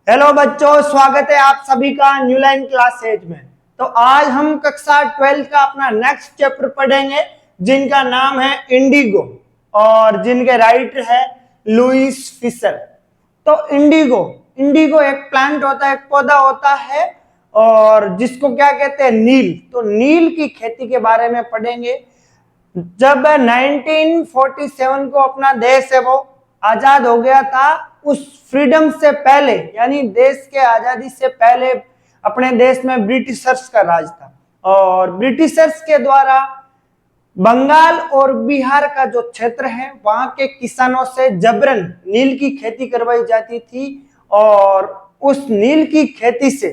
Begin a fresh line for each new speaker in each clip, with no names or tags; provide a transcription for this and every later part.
Hello बच्चों, स्वागत है आप सभी का न्यू लाइन क्लासेज में। तो आज हम कक्षा 12 का अपना नेक्स्ट चैप्टर पढ़ेंगे जिनका नाम है इंडिगो और जिनके राइटर है लुईस फिशर। तो इंडिगो एक प्लांट होता है, एक पौधा होता है और जिसको क्या कहते हैं, नील। तो नील की खेती के बारे में पढ़ेंगे। जब 1947 को अपना देश है वो आजाद हो गया था, उस फ्रीडम से पहले यानी देश के आजादी से पहले अपने देश में ब्रिटिशर्स का राज था और ब्रिटिशर्स के द्वारा बंगाल और बिहार का जो क्षेत्र है वहां के किसानों से जबरन नील की खेती करवाई जाती थी और उस नील की खेती से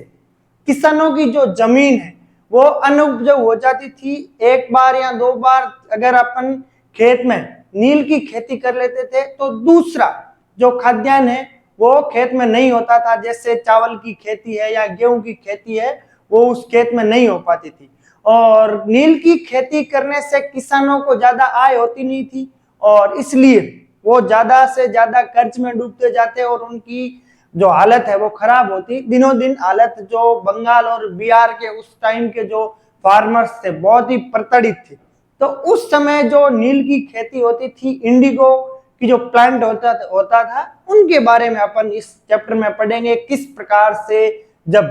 किसानों की जो जमीन है वो अनउपजाऊ हो जाती थी। एक बार या दो बार अगर अपन खेत में नील की खेती कर लेते थे तो दूसरा जो खाद्यान्न है वो खेत में नहीं होता था, जैसे चावल की खेती है या गेहूं की खेती है, वो उस खेत में नहीं हो पाती थी। और नील की खेती करने से किसानों को ज्यादा आय होती नहीं थी और इसलिए वो ज्यादा से ज्यादा कर्ज में डूबते जाते और उनकी जो हालत है वो खराब होती। दिनों दिन हालत जो बंगाल और बिहार के उस टाइम के जो फार्मर्स थे बहुत ही प्रताड़ित थे। तो उस समय जो नील की खेती होती थी, इंडिगो की जो प्लांट होता था उनके बारे में अपन इस चैप्टर में पढ़ेंगे। किस प्रकार से जब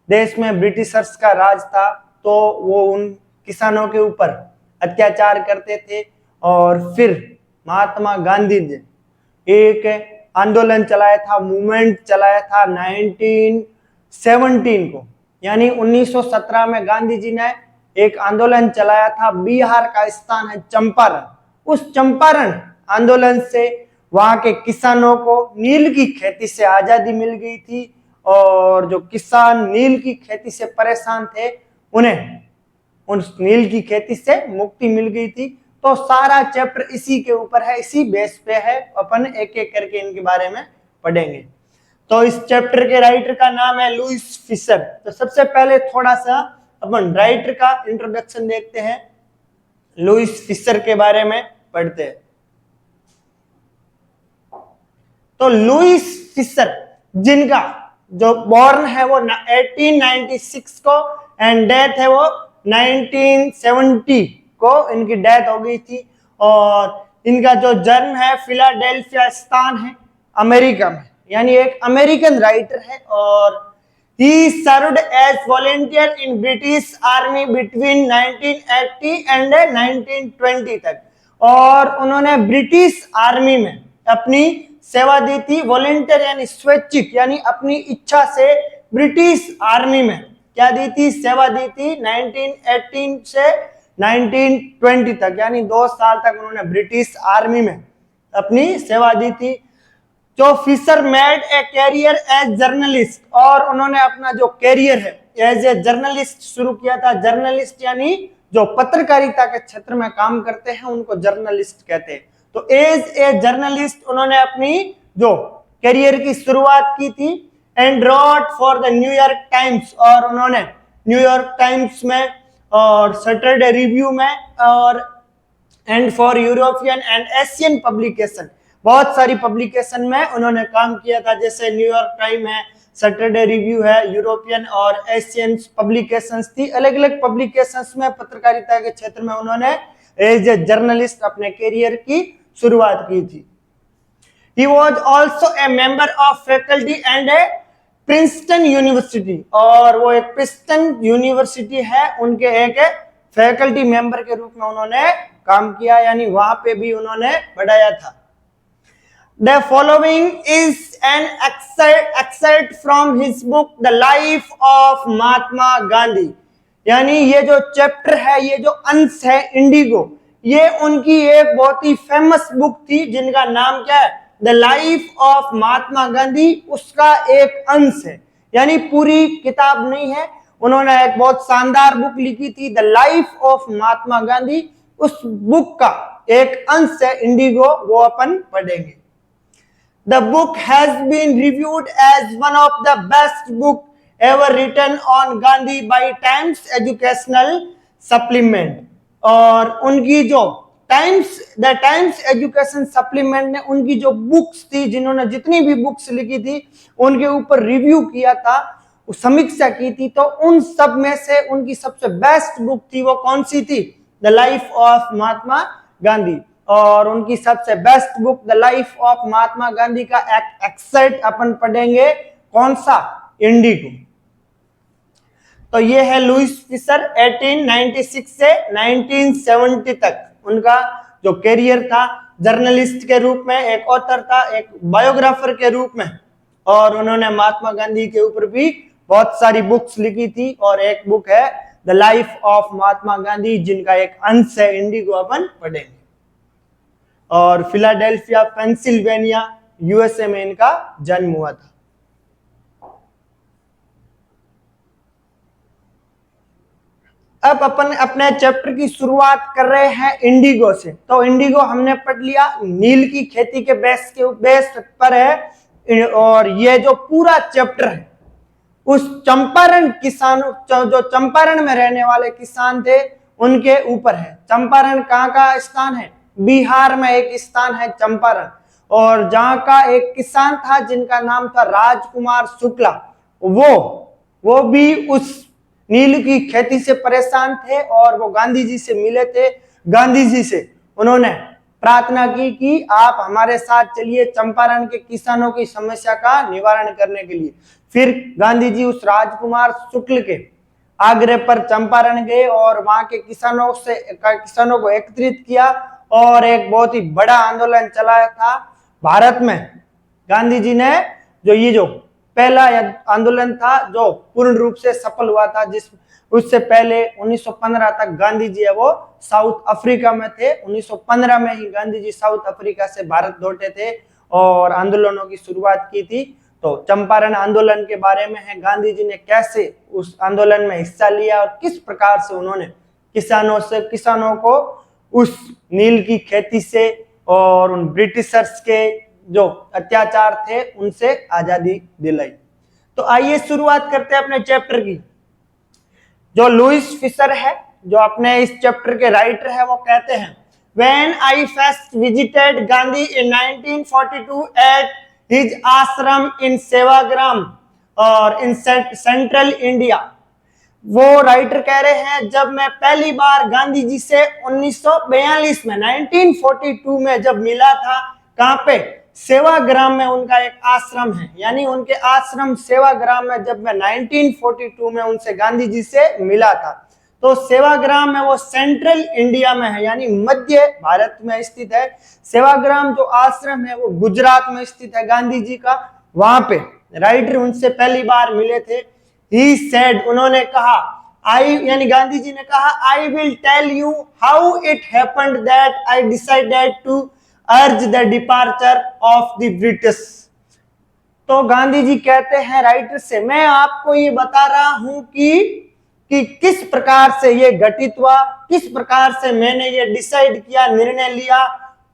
देश में ब्रिटिशर्स का राज था तो वो उन किसानों के ऊपर अत्याचार करते थे और फिर महात्मा गांधी ने एक आंदोलन चलाया था, मूवमेंट चलाया था 1917 को, यानी 1917 में गांधी जी ने एक आंदोलन चलाया था। बिहार का स्थान है चंपारण। उस चंपारण आंदोलन से वहां के किसानों को नील की खेती से आजादी मिल गई थी और जो किसान नील की खेती से परेशान थे उन्हें उस नील की खेती से मुक्ति मिल गई थी। तो सारा चैप्टर इसी के ऊपर है, इसी बेस पे है। अपन एक एक करके इनके बारे में पढ़ेंगे। तो इस चैप्टर के राइटर का नाम है लुईस फिशर। तो सबसे पहले थोड़ा सा अपन राइटर का इंट्रोडक्शन देखते हैं, लुईस फिशर के बारे में पढ़ते हैं। तो लुईस फिशर जिनका जो बॉर्न है वो 1896 को एंड डेथ है वो 1970 को इनकी डेथ हो गई थी और इनका जो जन्म है फिलाडेल्फिया स्थान है अमेरिका में, यानी एक अमेरिकन राइटर है और he served as volunteer in British Army between 1980 and 1920 तक और उन्होंने ब्रिटिश आर्मी में अपनी सेवा दी थी। वॉलंटियर यानी स्वैच्छिक, यानी अपनी इच्छा से ब्रिटिश आर्मी में क्या दी थी, सेवा दी थी 1918 से 1920 तक, यानी 2 साल तक उन्होंने ब्रिटिश आर्मी में अपनी सेवा दी थी। जो Fischer made a career as journalist और उन्होंने अपना जो कैरियर है एज ए जर्नलिस्ट शुरू किया था। जर्नलिस्ट यानी जो पत्रकारिता के क्षेत्र में काम करते हैं उनको जर्नलिस्ट कहते हैं। तो एज ए जर्नलिस्ट उन्होंने अपनी जो कैरियर की शुरुआत की थी and wrote for the New York Times और उन्होंने न्यूयॉर्क टाइम्स में और सैटरडे रिव्यू में और and for European and Asian publication, बहुत सारी पब्लिकेशन में उन्होंने काम किया था, जैसे न्यूयॉर्क टाइम है, सैटरडे रिव्यू है, यूरोपियन और एशियन पब्लिकेशंस थी। अलग अलग पब्लिकेशंस में पत्रकारिता के क्षेत्र में उन्होंने एज ए जर्नलिस्ट अपने करियर की शुरुआत की थी। He was also a member of faculty and a Princeton university और वो एक प्रिंसटन यूनिवर्सिटी है उनके एक फैकल्टी मेंबर के रूप में उन्होंने काम किया, यानी वहां पे भी उन्होंने पढ़ाया था। The following is an excerpt from his book The Life of Mahatma Gandhi, यानी ये जो चैप्टर है, ये जो अंश है इंडिगो, ये उनकी एक बहुत ही फेमस बुक थी जिनका नाम क्या है, the life of Mahatma Gandhi. उसका एक अंश है, यानी पूरी किताब नहीं है। उन्होंने एक बहुत शानदार बुक लिखी थी the life of Mahatma Gandhi, उस बुक का एक अंश है इंडिगो, वो अपन पढ़ेंगे। The book has been reviewed as one of the best book ever written on Gandhi by Times Educational Supplement और उनकी जो द टाइम्स एजुकेशन सप्लीमेंट ने उनकी जो बुक्स थी, जिन्होंने जितनी भी बुक्स लिखी थी उनके ऊपर रिव्यू किया था, समीक्षा की थी, तो उन सब में से उनकी सबसे बेस्ट बुक थी वो कौन सी थी? The life of Mahatma Gandhi. और उनकी सबसे best book the life of Mahatma Gandhi का एक एक्सर्ट अपन पढ़ेंगे, कौन सा? इंडिगो। तो ये है लुईस फिशर 1896 से 1970 तक उनका जो करियर था, जर्नलिस्ट के रूप में, एक ऑथर था, एक बायोग्राफर के रूप में, और उन्होंने महात्मा गांधी के ऊपर भी बहुत सारी बुक्स लिखी थी, और एक बुक है the life of Mahatma Gandhi, जिनका एक अंश है इंडिगो, अपन पढ़ेंगे। और फिलाडेल्फिया पेंसिल्वेनिया यूएसए में इनका जन्म हुआ था। अब अपन अपने चैप्टर की शुरुआत कर रहे हैं इंडिगो से। तो इंडिगो हमने पढ़ लिया, नील की खेती के बेस पर है, और ये जो पूरा चैप्टर है उस चंपारण किसानों, जो चंपारण में रहने वाले किसान थे उनके ऊपर है। चंपारण कहाँ का स्थान है? बिहार में एक स्थान है चंपारण, और जहां का एक किसान था जिनका नाम था राजकुमार शुक्ला, वो भी उस नील की खेती से परेशान थे, और वो गांधी जी से मिले थे। गांधी जी से उन्होंने प्रार्थना की कि आप हमारे साथ चलिए चंपारण के किसानों की समस्या का निवारण करने के लिए। फिर गांधी जी उस राजकुमार शुक्ल के आग्रह पर चंपारण गए और वहां के किसानों को एकत्रित किया, और एक बहुत ही बड़ा आंदोलन चलाया था भारत में। गांधी जी ने जो पहला आंदोलन था जो पूर्ण रूप से सफल हुआ था, उससे पहले 1915 तक गांधी जी है वो साउथ अफ्रीका में थे। 1915 में ही गांधी जी साउथ अफ्रीका से भारत लौटे थे और आंदोलनों की शुरुआत की थी। तो चंपारण आंदोलन के बारे में है, गांधी जी ने कैसे उस आंदोलन में हिस्सा लिया और किस प्रकार से उन्होंने किसानों को उस नील की खेती से और उन ब्रिटिशर्स के जो अत्याचार थे उनसे आजादी दिलाई। तो आइए शुरुआत करते हैं अपने चैप्टर की। जो लुईस फिशर है, जो अपने इस चैप्टर के राइटर है, वो कहते हैं, When I first visited Gandhi in 1942 at his ashram in Sevagram और in सेंट्रल इंडिया, वो राइटर कह रहे हैं जब मैं पहली बार गांधी जी से 1942 में 1942 में जब मिला था, कहां पे? सेवाग्राम में उनका एक आश्रम है, यानी उनके आश्रम सेवाग्राम में जब मैं 1942 में उनसे गांधी जी से मिला था। तो सेवाग्राम में वो सेंट्रल इंडिया में है, यानी मध्य भारत में स्थित है। सेवाग्राम जो आश्रम है वो गुजरात में स्थित है गांधी जी का। वहां पे राइटर उनसे पहली बार मिले थे। He said, उन्होंने कहा, यानी गांधी जी ने कहा, I will tell you how it happened that I decided to urge the departure of the British। तो गांधी जी कहते हैं राइटर से, मैं आपको ये बता रहा हूं कि किस प्रकार से ये घटित हुआ, किस प्रकार से मैंने ये डिसाइड किया, निर्णय लिया,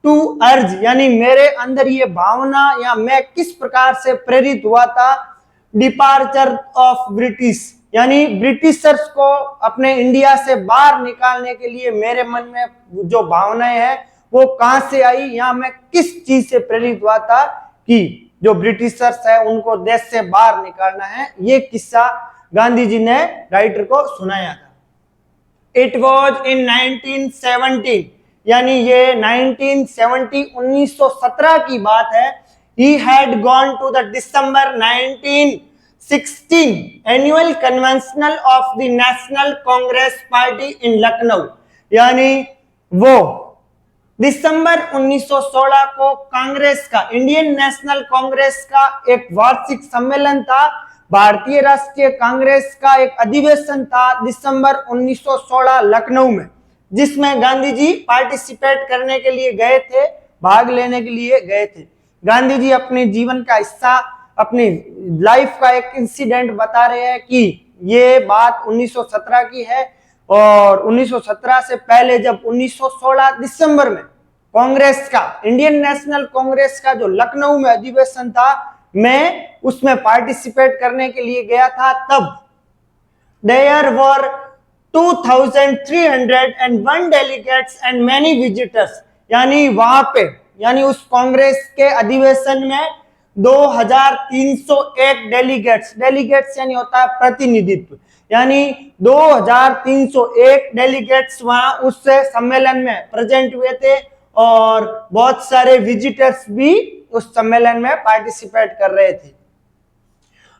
टू अर्ज, यानी मेरे अंदर ये भावना या मैं किस प्रकार से प्रेरित हुआ था, डिपार्चर ऑफ ब्रिटिश, यानी ब्रिटिशर्स को अपने इंडिया से बाहर निकालने के लिए मेरे मन में जो भावनाएं हैं वो कहां से आई, या मैं किस चीज से प्रेरित हुआ था कि जो ब्रिटिशर्स है उनको देश से बाहर निकालना है। ये किस्सा गांधी जी ने राइटर को सुनाया था। इट वॉज इन 1917, यानी ये 1917 की बात है। He had gone to the December 1916 annual conventional of the National Congress Party in Lucknow, यानी वो दिसंबर 1916 को कांग्रेस का, इंडियन नेशनल कांग्रेस का एक वार्षिक सम्मेलन था, भारतीय राष्ट्रीय कांग्रेस का एक अधिवेशन था दिसंबर 1916 लखनऊ में, जिसमें गांधी जी पार्टिसिपेट करने के लिए गए थे, भाग लेने के लिए गए थे। गांधी जी अपने जीवन का हिस्सा, अपनी लाइफ का एक इंसिडेंट बता रहे हैं कि ये बात 1917 की है, और 1917 से पहले जब 1916 दिसंबर में कांग्रेस का, इंडियन नेशनल कांग्रेस का जो लखनऊ में अधिवेशन था, मैं उसमें पार्टिसिपेट करने के लिए गया था। तब there were 2301 delegates and many visitors, यानी वहां पे, यानी उस कांग्रेस के अधिवेशन में 2301 डेलीगेट्स, डेलीगेट्स यानी होता है प्रतिनिधित्व, यानी 2301 डेलीगेट्स वहां उस सम्मेलन में प्रेजेंट हुए थे और बहुत सारे विजिटर्स भी उस सम्मेलन में पार्टिसिपेट कर रहे थे।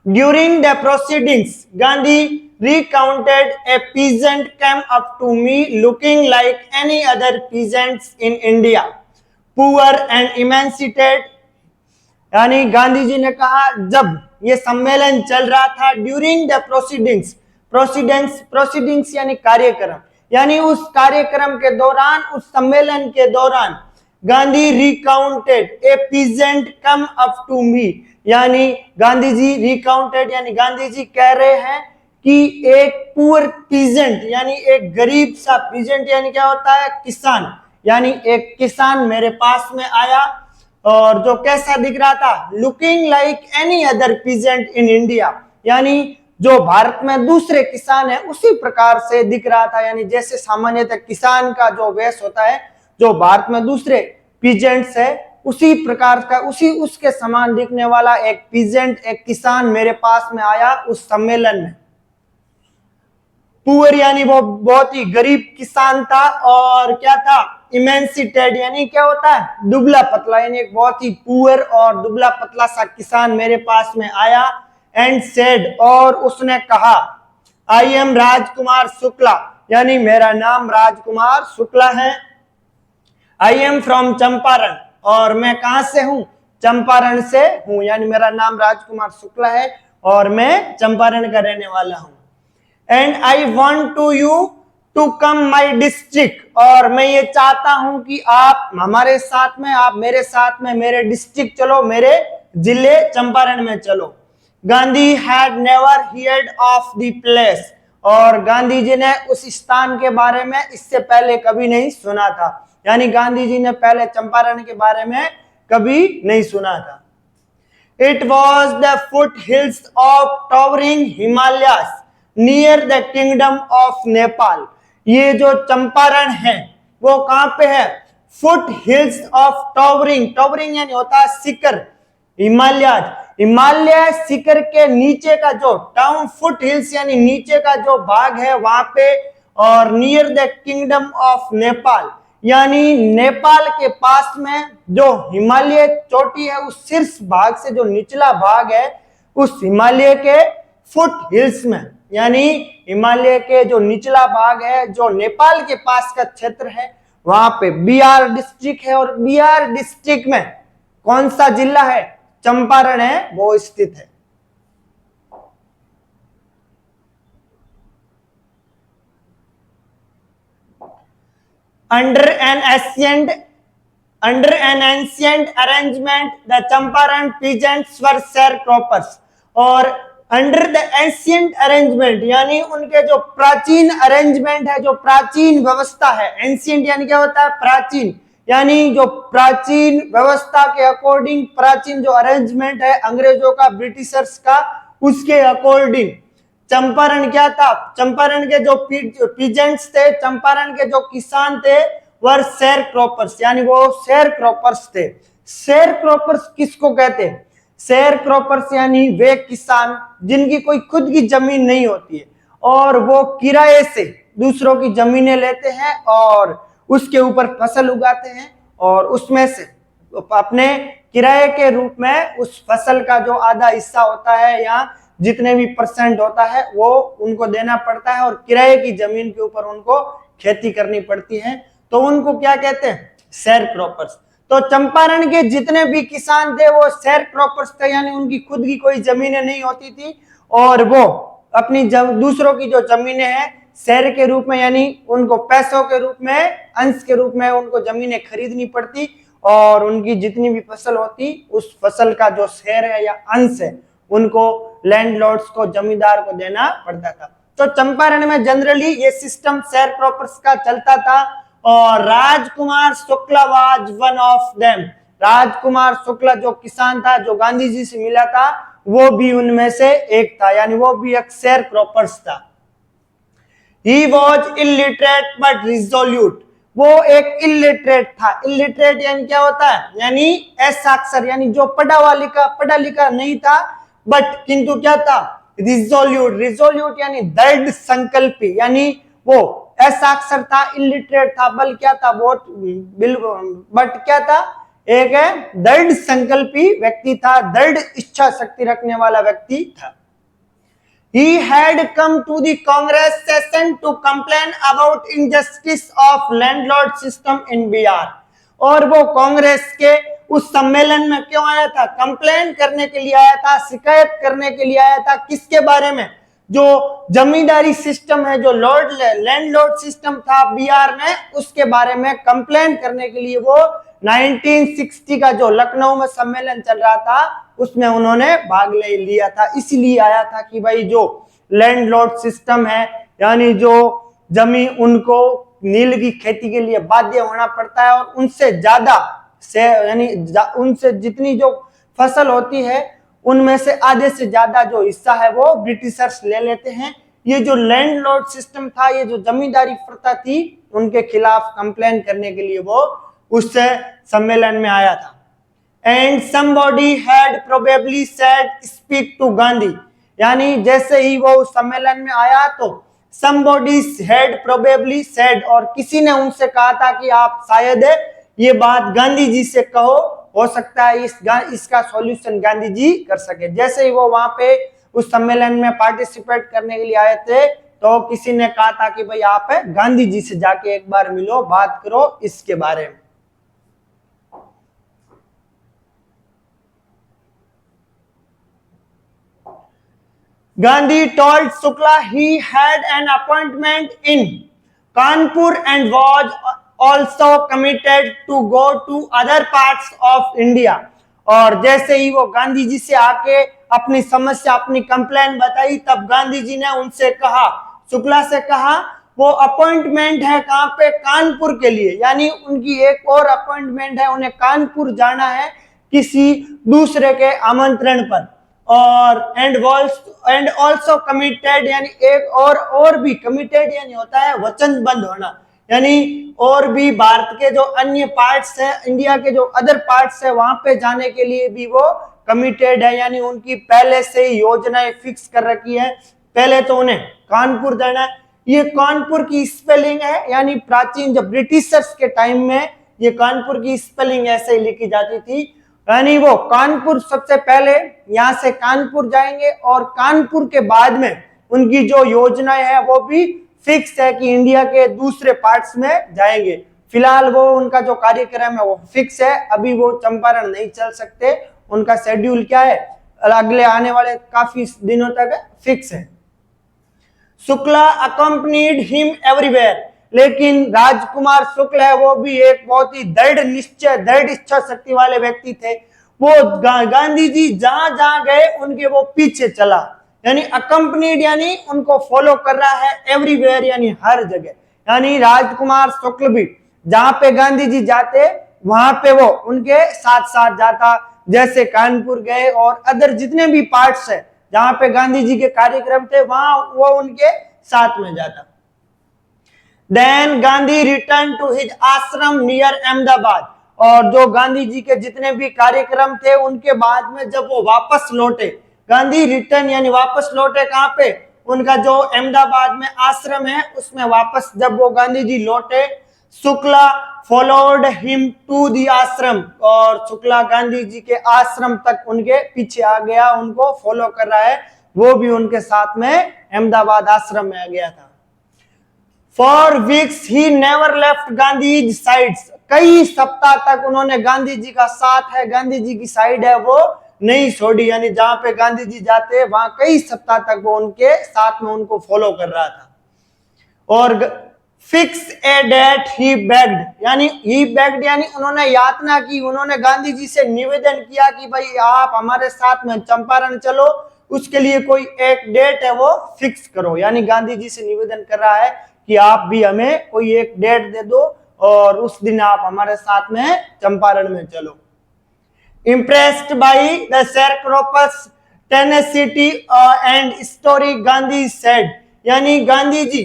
During the proceedings, Gandhi recounted a peasant came up to me looking like any other peasants in India, poor and emancipated। यानी गांधी जी ने कहा जब ये सम्मेलन चल रहा था, ड्यूरिंग द प्रोसीडिंग्स यानी कार्यक्रम, यानी उस कार्यक्रम के दौरान, उस सम्मेलन के दौरान Gandhi recounted a peasant come up to me, यानी गांधी जी रिकाउंटेड यानी गांधी जी कह रहे हैं कि एक पुअर पीजेंट यानी एक गरीब सा, पीजेंट यानी क्या होता है, किसान, यानी एक किसान मेरे पास में आया और जो कैसा दिख रहा था, looking like any other peasant in India, यानी जो भारत में दूसरे किसान है उसी प्रकार से दिख रहा था, यानी जैसे सामान्यतः किसान का जो वेश होता है, जो भारत में दूसरे पीजेंट्स है उसी प्रकार का, उसी उसके समान दिखने वाला एक पीजेंट, एक किसान मेरे पास में आया उस सम्मेलन में। पुअर यानी वो बहुत ही गरीब किसान था, और क्या था, इमेंसिटेड यानी क्या होता है, दुबला पतला, यानी एक बहुत ही पुअर और दुबला पतला सा किसान मेरे पास में आया। एंड सेड, और उसने कहा, आई एम राजकुमार शुक्ला, यानी मेरा नाम राजकुमार शुक्ला है। आई एम फ्रॉम चंपारण, और मैं कहां से हूं, चंपारण से हूं, यानी मेरा नाम राजकुमार शुक्ला है और मैं चंपारण का रहने वाला हूं। And I want to you to come my district, और मैं ये चाहता हूं कि आप हमारे साथ में, आप मेरे साथ में मेरे डिस्ट्रिक्ट चलो, मेरे जिले चंपारण में चलो। Gandhi had never heard of the place, और गांधी जी ने उस स्थान के बारे में इससे पहले कभी नहीं सुना था, यानी गांधी जी ने पहले चंपारण के बारे में कभी नहीं सुना था। It was the foothills of towering Himalayas near the kingdom of Nepal। ये जो चंपारण है वो कहां पे है, foot hills of towering, towering यानी होता है शिखर, हिमालय, हिमालय शिखर के नीचे का जो टाउन, फुट हिल्स यानी नीचे का जो भाग है वहां पे, और near the kingdom of Nepal, यानी नेपाल के पास में जो हिमालय चोटी है उस शीर्ष भाग से जो निचला भाग है उस हिमालय के फुट हिल्स में, यानी हिमालय के जो निचला भाग है जो नेपाल के पास का क्षेत्र है वहां पे बिहार डिस्ट्रिक्ट है, और बिहार डिस्ट्रिक्ट में कौन सा जिला है, चंपारण है, वो स्थित है। Under an ancient arrangement, the Champaran peasants were sharecroppers, और अंडर द एंशिएंट अरेंजमेंट यानी उनके जो प्राचीन अरेंजमेंट है, जो प्राचीन व्यवस्था है, एंशिएंट यानी क्या होता है, प्राचीन, यानी जो प्राचीन व्यवस्था के अकॉर्डिंग, प्राचीन जो अरेंजमेंट है अंग्रेजों का, ब्रिटिशर्स का, उसके अकॉर्डिंग चंपारण क्या था, चंपारण के जो पीजेंट्स थे, चंपारण के जो किसान थे, वर शेयर क्रॉपर्स, यानी वो शेयर क्रॉपर्स थे। शेयर क्रॉपर्स किसको कहते हैं, शेयर क्रॉपर्स यानी वे किसान जिनकी कोई खुद की जमीन नहीं होती है और वो किराए से दूसरों की जमीनें लेते हैं और उसके ऊपर फसल उगाते हैं, और उसमें से अपने किराए के रूप में उस फसल का जो आधा हिस्सा होता है या जितने भी परसेंट होता है वो उनको देना पड़ता है, और किराए की जमीन के ऊपर उनको खेती करनी पड़ती है, तो उनको क्या कहते हैं, शेयर क्रॉपर्स। तो चंपारण के जितने भी किसान थे वो शेयर क्रॉपर्स थे, यानी उनकी खुद की कोई जमीनें नहीं होती थी और वो अपनी दूसरों की जो जमीनें हैं शेयर के रूप में, यानी उनको पैसों के रूप में, अंश के रूप में उनको जमीनें खरीदनी पड़ती, और उनकी जितनी भी फसल होती उस फसल का जो शेयर है या अंश है उनको लैंडलॉर्ड्स को, जमींदार को देना पड़ता था। तो चंपारण में जनरली ये सिस्टम शेयर क्रॉपर्स का चलता था, और Rajkumar Shukla was one of them. Rajkumar Shukla जो किसान था, जो गांधी जी से मिला था, वो भी उनमें से एक था, यानी वो भी एक शेयर क्रॉपर्स था। He was illiterate but resolute, वो एक इलिटरेट था। इलिटरेट यानी क्या होता है, यानी असाक्षर, यानी जो पढ़ा लिखा नहीं था, बट किंतु क्या था, रिजोल्यूट। रिजोल्यूट यानी दृढ़ संकल्पी, यानी वो असाक्षर था, इलिटरेट था, बल क्या था, बहुत बट क्या था, एक दृढ़ संकल्पी व्यक्ति था, दृढ़ इच्छा शक्ति रखने वाला व्यक्ति था। He had come to the Congress session to complain about injustice of landlord system in Bihar। और वो कांग्रेस के उस सम्मेलन में क्यों आया था, कंप्लेन करने के लिए आया था, शिकायत करने के लिए आया था। किसके बारे में, जो जमींदारी सिस्टम है, जो लैंडलॉर्ड सिस्टम था बिहार में, उसके बारे में कंप्लेन करने के लिए वो 1960 का जो लखनऊ में सम्मेलन चल रहा था उसमें उन्होंने भाग ले लिया था। इसलिए आया था कि भाई जो लैंडलॉर्ड सिस्टम है, यानी जो जमीन उनको नील की खेती के लिए बाध्य होना पड़ता है, और उनसे ज्यादा से यानी उनसे जितनी जो फसल होती है उनमें से आधे से ज्यादा जो हिस्सा है वो ब्रिटिशर्स ले लेते हैं। ये जो लैंडलॉर्ड सिस्टम था, ये जो जमींदारी प्रथा थी, उनके खिलाफ कंप्लेन करने के लिए वो उस सम्मेलन में आया था। And somebody had probably said speak to Gandhi, यानी जैसे ही वो उस सम्मेलन में आया तो somebody had probably said, और किसी ने उनसे कहा था कि आप शायद ये बात गांधी जी से कहो, हो सकता है इसका सॉल्यूशन गांधी जी कर सके। जैसे ही वो वहां पे उस सम्मेलन में पार्टिसिपेट करने के लिए आए थे तो किसी ने कहा था कि भाई आप गांधी जी से जाके एक बार मिलो, बात करो इसके बारे में। Gandhi told Shukla he had an appointment in Kanpur and was also committed to go to other parts of India। और जैसे ही वो गांधी जी से आके अपनी समस्या, अपनी कंप्लेन बताई, तब गांधी जी ने उनसे कहा, शुक्ला से कहा, वो अपॉइंटमेंट है कहां पे, कानपुर के लिए, यानी उनकी एक और अपॉइंटमेंट है, उन्हें कानपुर जाना है किसी दूसरे के आमंत्रण पर। और एंड ऑल्सो कमिटेड, यानी एक और भी, कमिटेड यानी होता है वचनबद्ध होना, यानी और भी भारत के जो अन्य पार्ट्स है, इंडिया के जो अदर पार्ट्स है, वहां पे जाने के लिए भी वो कमिटेड है, यानी उनकी पहले से ही योजनाएं फिक्स कर रखी है। पहले तो उन्हें कानपुर जाना है। ये कानपुर की स्पेलिंग है, यानी प्राचीन जब ब्रिटिशर्स के टाइम में ये कानपुर की स्पेलिंग ऐसे ही लिखी जाती थी, यानी वो कानपुर सबसे पहले यहां से कानपुर जाएंगे, और कानपुर के बाद में उनकी जो योजनाएं है वो भी फिक्स है कि इंडिया के दूसरे पार्ट्स में जाएंगे। फिलहाल वो उनका जो कार्यक्रम है वो फिक्स है, अभी वो चंपारण नहीं चल सकते, उनका शेड्यूल क्या है, अगले आने वाले काफी दिनों तक फिक्स है। शुक्ला अकम्पनीड हिम एवरीवेयर, लेकिन राजकुमार शुक्ल है वो भी एक बहुत ही दृढ़ निश्चय, दृढ़ इच्छा शक्ति वाले व्यक्ति थे। वो गांधी जी जहां जहां गए उनके वो पीछे चला, यानी अकम्पनीड यानी उनको फॉलो कर रहा है, एवरीवेयर यानी हर जगह, यानी राजकुमार शुक्ल भी जहां पे गांधी जी जाते वहां पे वो उनके साथ साथ जाता। जैसे कानपुर गए और अदर जितने भी पार्ट्स है जहां पे गांधी जी के कार्यक्रम थे वहां वो उनके साथ में जाता। Then Gandhi return to his ashram near Ahmedabad, और जो गांधी जी के जितने भी कार्यक्रम थे उनके बाद में जब वो वापस लौटे, गांधी रिटर्न यानी वापस लौटे कहां पे, उनका जो अहमदाबाद में आश्रम है उसमें वापस जब वो गांधी जी लौटे, Shukla followed him to the ashram, और शुक्ला गांधी जी के आश्रम तक उनके पीछे आ गया, उनको फॉलो कर रहा है, वो भी उनके साथ में अहमदाबाद आश्रम में आ गया था। For weeks he never left Gandhi's sides, कई सप्ताह तक उन्होंने गांधी जी का साथ है, गांधी जी की साइड है वो नहीं छोड़ी, यानी जहां पे गांधी जी जाते हैं वहां कई सप्ताह तक वो उनके साथ में उनको फॉलो कर रहा था। और fix a date he begged, यानी ही बेग्ड यानी उन्होंने यातना की, उन्होंने गांधी जी से निवेदन किया कि भाई आप हमारे साथ में चंपारण चलो, उसके लिए कोई एक डेट है वो फिक्स करो, यानी गांधी जी से निवेदन कर रहा है कि आप भी हमें कोई एक डेट दे दो और उस दिन आप हमारे साथ में चंपारण में चलो। Impressed by the sharecroppers tenacity and story, Gandhi said, यानी गांधी जी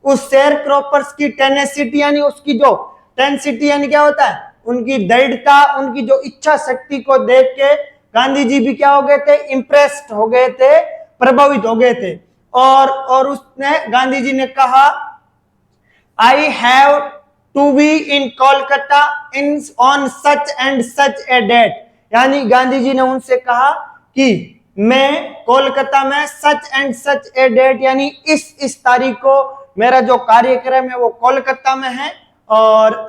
उस शेयर क्रॉपर्स की टेनेसिटी यानी उसकी जो टेंसिटी यानी क्या होता है, उनकी दृढ़ता, उनकी जो इच्छा शक्ति को देख के गांधी जी भी क्या हो गए थे, इम्प्रेस्ड हो गए थे, प्रभावित हो गए थे। और उसने गांधी जी ने कहा I have to be in Kolkata in on such and such a date, यानी गांधी जी ने उनसे कहा कि मैं कोलकाता में सच एंड सच ए डेट यानी इस तारीख को मेरा जो कार्यक्रम है वो कोलकाता में है, और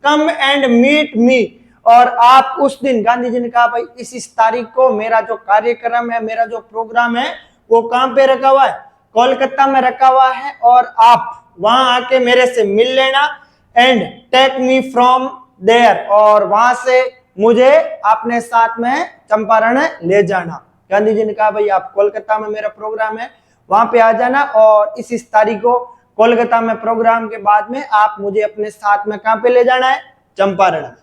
कम एंड मीट मी, और आप उस दिन, गांधी जी ने कहा भाई इस तारीख को मेरा जो कार्यक्रम है, मेरा जो प्रोग्राम है वो कहां पे रखा हुआ है, कोलकाता में रखा हुआ है, और आप वहां आके मेरे से मिल लेना and take me from there, और वहां से मुझे अपने साथ में चंपारण ले जाना। गांधी जी ने कहा भाई आप कोलकाता में मेरा प्रोग्राम है, वहां पे आ जाना, और इस तारीख को कोलकाता में प्रोग्राम के बाद में आप मुझे अपने साथ में कहां पे ले जाना है, चंपारण में।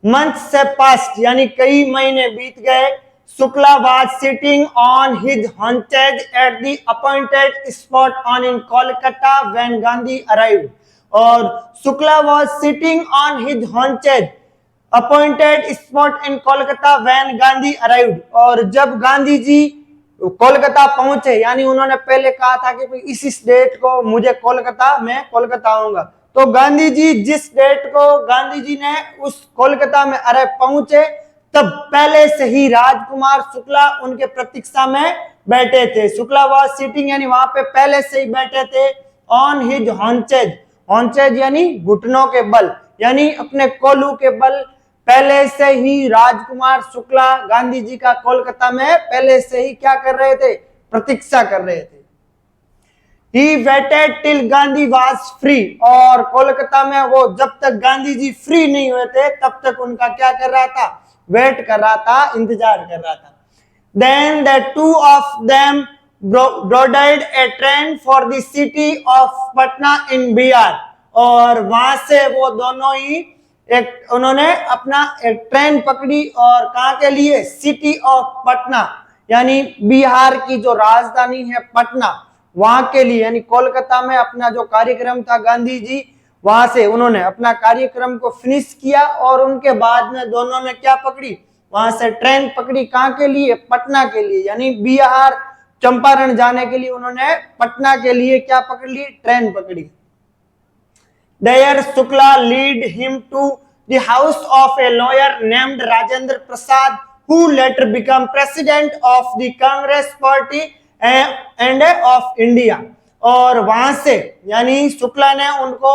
मंथ्स से पास्ट यानी कई महीने बीत गए। Shukla was sitting on his haunches at the appointed spot on in Kolkata when Gandhi arrived, और Shukla was sitting on his haunches appointed spot in Kolkata when Gandhi arrived, और जब गांधी जी कोलकाता पहुंचे, यानी उन्होंने पहले कहा था कि इस डेट को मुझे कोलकाता, मैं कोलकाता आऊंगा, तो गांधी जी जिस डेट को गांधी जी ने उस कोलकाता में पहुंचे, तब पहले से ही राजकुमार शुक्ला उनके प्रतीक्षा में बैठे थे। शुक्ला वाज सिटिंग यानी वहां पे पहले से ही बैठे थे, ऑन हिज haunches, haunches यानी घुटनों के बल, यानी अपने कोलू के बल पहले से ही राजकुमार शुक्ला गांधी जी का कोलकाता में पहले से ही क्या कर रहे थे, प्रतीक्षा कर रहे थे। He waited till Gandhi was free, और कोलकाता में वो जब तक गांधी जी फ्री नहीं हुए थे तब तक उनका क्या कर रहा था, वेट कर रहा था, इंतजार कर रहा था। Then the two of them boarded a train for the city of Patna in Bihar, और वहां से वो दोनों ही उन्होंने अपना एक ट्रेन पकड़ी, और कहां के लिए, सिटी ऑफ पटना, यानी बिहार की जो राजधानी है पटना, वहां के लिए, यानी कोलकाता में अपना जो कार्यक्रम था गांधी जी, वहां से उन्होंने अपना कार्यक्रम को फिनिश किया, और उनके बाद में दोनों ने क्या पकड़ी, वहां से ट्रेन पकड़ी, कहां के लिए, पटना के लिए, यानी बिहार चंपारण जाने के लिए उन्होंने पटना के लिए क्या पकड़ ली, ट्रेन पकड़ी। There Shukla lead him to the house of a lawyer named Rajendra Prasad, who later became president of the Congress Party and of India, और वहां से यानी शुक्ला ने उनको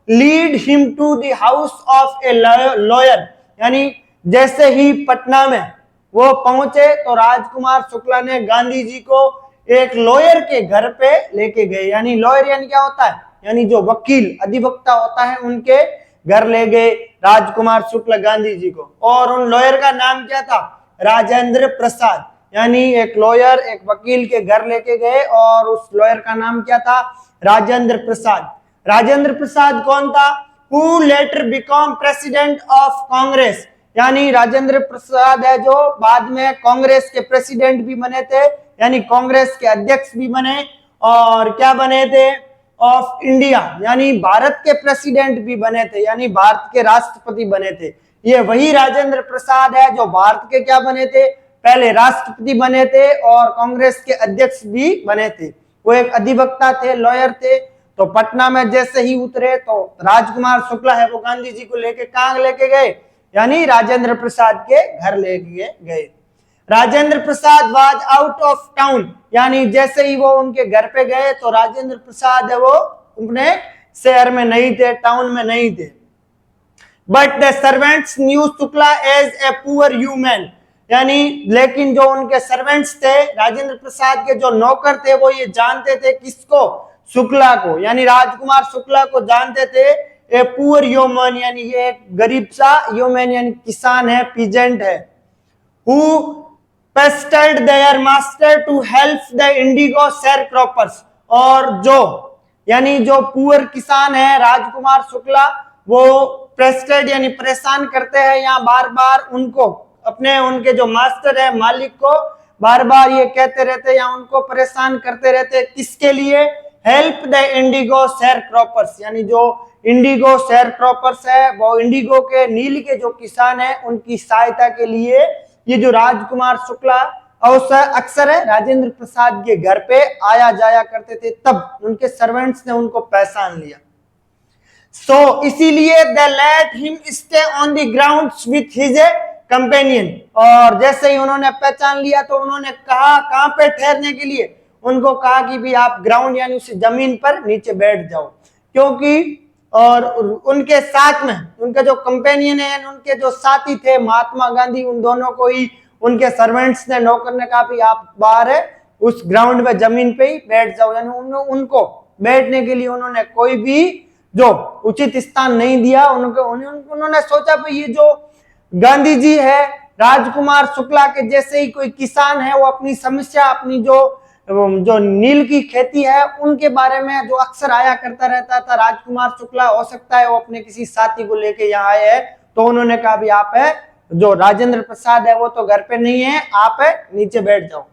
lead him to the house of a lawyer, यानी जैसे ही पटना में वो पहुंचे तो राजकुमार शुक्ला ने गांधी जी को एक लॉयर के घर पे लेके गए, यानी लॉयर यानी क्या होता है, यानी जो वकील अधिवक्ता होता है, उनके घर ले गए राजकुमार शुक्ला गांधी जी को, और उन लॉयर का नाम क्या था, राजेंद्र प्रसाद, यानी एक लॉयर एक वकील के घर लेके गए, और उस लॉयर का नाम क्या था, राजेंद्र प्रसाद। राजेंद्र प्रसाद कौन था, who later became president of Congress, यानी राजेंद्र प्रसाद है जो बाद में कांग्रेस के प्रेसिडेंट भी बने थे, यानी कांग्रेस के अध्यक्ष भी बने, और क्या बने थे, ऑफ इंडिया, यानी भारत के प्रेसिडेंट भी बने थे, यानी भारत के राष्ट्रपति बने थे। ये वही राजेंद्र प्रसाद है जो भारत के क्या बने थे, पहले राष्ट्रपति बने थे और कांग्रेस के अध्यक्ष भी बने थे। वो एक अधिवक्ता थे, लॉयर थे। तो पटना में जैसे ही उतरे तो राजकुमार शुक्ला है वो गांधी जी को लेके कहां लेके गए, यानी राजेंद्र प्रसाद के घर लेके गए। Rajendra Prasad was out of town, यानी जैसे ही वो उनके घर पे गए तो राजेंद्र प्रसाद है वो अपने शहर में नहीं थे, टाउन में नहीं थे। But the servants knew Shukla as a poor human, यानी लेकिन जो उनके सर्वेंट्स थे, राजेंद्र प्रसाद के जो नौकर थे, वो ये जानते थे किसको, शुक्ला को, यानी राजकुमार शुक्ला को जानते थे ए पुअर ह्यूमन, यानी ये एक गरीब सा ह्यूमन यानी किसान है, पीजेंट है, who pestered their master to help the indigo sharecroppers, और जो यानी जो पुअर किसान है राजकुमार शुक्ला, वो प्रेस्टेड यानी परेशान करते हैं, यहाँ बार बार उनको अपने उनके जो मास्टर है मालिक को बार बार ये कहते रहते हैं या उनको परेशान करते रहते हैं। किसके लिए? Help the Indigo share croppers, यानी जो इंडिगो शेयर क्रॉपर्स है वो इंडिगो के नील के जो किसान है उनकी सहायता के लिए ये जो राजकुमार शुक्ला अक्सर है राजेंद्र प्रसाद के घर पे आया जाया करते थे, तब उनके सर्वेंट्स ने उनको पहचान लिया। सो इसीलिए they let him stay on the grounds with his companion, और जैसे ही उन्होंने पहचान लिया तो उन्होंने कहा कहां पे ठहरने के लिए, उनको कहा कि भी आप ग्राउंड यानी उस जमीन पर नीचे बैठ जाओ, क्योंकि और उनके साथ में उनके जो कंपेनियन है उनके जो साथी थे महात्मा गांधी, उन दोनों को ही उनके सर्वेंट्स ने नौकर ने कहा भी आप बाहर है उस ग्राउंड में जमीन पे ही बैठ जाओ, यानी उनको बैठने के लिए उन्होंने कोई भी जो उचित स्थान नहीं दिया। उन्होंने सोचा भाई ये जो गांधी जी है राजकुमार शुक्ला के जैसे ही कोई किसान है वो अपनी समस्या अपनी जो नील की खेती है उनके बारे में जो अक्सर आया करता रहता था राजकुमार शुक्ला, हो सकता है वो अपने किसी साथी को लेके यहाँ आए हैं, तो उन्होंने कहा भी आप है जो राजेंद्र प्रसाद है वो तो घर पे नहीं है, आप है नीचे बैठ जाओ।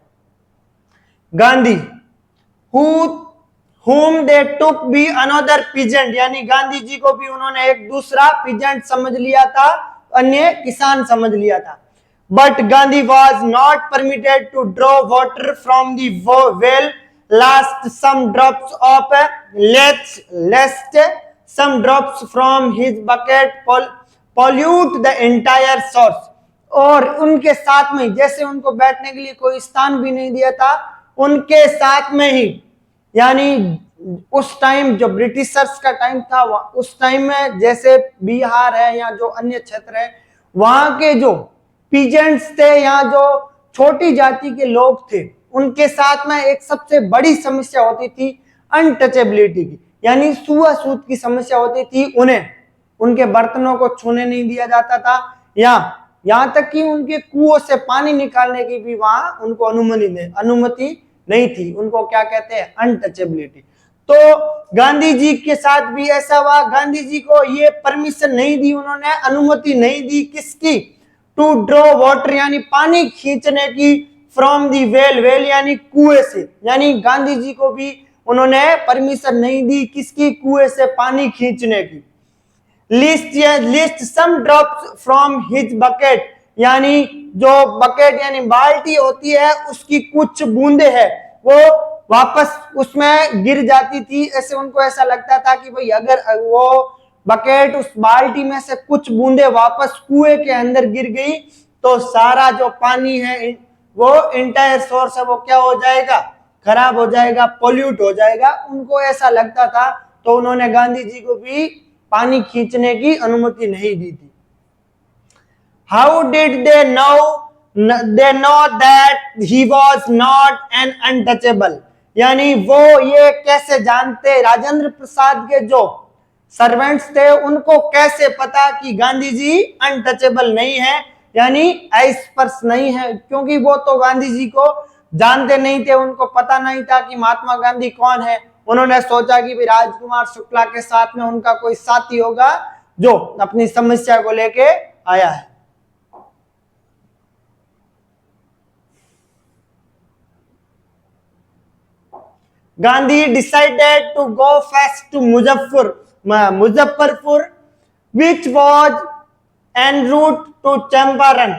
Gandhi whom they took be another peasant, यानी गांधी जी को भी उन्होंने एक दूसरा पीजेंट समझ लिया था, अन्य किसान समझ लिया था। But Gandhi was not permitted to draw water from the well, lest some drops from his bucket pollute the entire source। और उनके साथ में जैसे उनको बैठने के लिए कोई स्थान भी नहीं दिया था, उनके साथ में ही यानी उस टाइम जो ब्रिटिशर्स का टाइम था उस टाइम में जैसे बिहार है या जो अन्य क्षेत्र है वहां के जो पीजेंट्स थे या जो छोटी जाति के लोग थे उनके साथ में एक सबसे बड़ी समस्या होती थी अनटचेबिलिटी की, यानी छुआछूत की समस्या होती थी। उन्हें उनके बर्तनों को छूने नहीं दिया जाता था, या यहाँ तक कि उनके कुओं से पानी निकालने की भी वहां उनको अनुमति नहीं थी। उनको क्या कहते हैं? अनटचेबिलिटी। तो गांधी जी के साथ भी ऐसा हुआ, गांधी जी को ये परमिशन नहीं दी, उन्होंने अनुमति नहीं दी किसकी? टू ड्रॉ वाटर यानी पानी खींचने की, फ्रॉम दी वेल यानी कुएं से, यानी गांधी जी को भी उन्होंने परमिशन नहीं दी किसकी? कुएं से पानी खींचने की। Lest some drops from his bucket, यानी जो बकेट यानी बाल्टी होती है उसकी कुछ बूंदे है वो वापस उसमें गिर जाती थी। ऐसे उनको ऐसा लगता था कि भाई अगर वो बकेट उस बाल्टी में से कुछ बूंदे वापस कुएं के अंदर गिर गई तो सारा जो पानी है वो इंटायर सोर्स है वो क्या हो जाएगा? खराब हो जाएगा, पोल्यूट हो जाएगा। उनको ऐसा लगता था तो उन्होंने गांधी जी को भी पानी खींचने की अनुमति नहीं दी थी। How did they know that he was not an untouchable, यानी वो ये कैसे जानते, राजेंद्र प्रसाद के जो सर्वेंट्स थे उनको कैसे पता कि गांधी जी अनटचेबल नहीं है, यानी अस्पर्श नहीं है, क्योंकि वो तो गांधी जी को जानते नहीं थे, उनको पता नहीं था कि महात्मा गांधी कौन है। उन्होंने सोचा कि भी राजकुमार शुक्ला के साथ में उनका कोई साथी होगा जो अपनी समस्या को लेके आया है। Gandhi decided to go first to Muzaffarpur, which was en route to Champaran.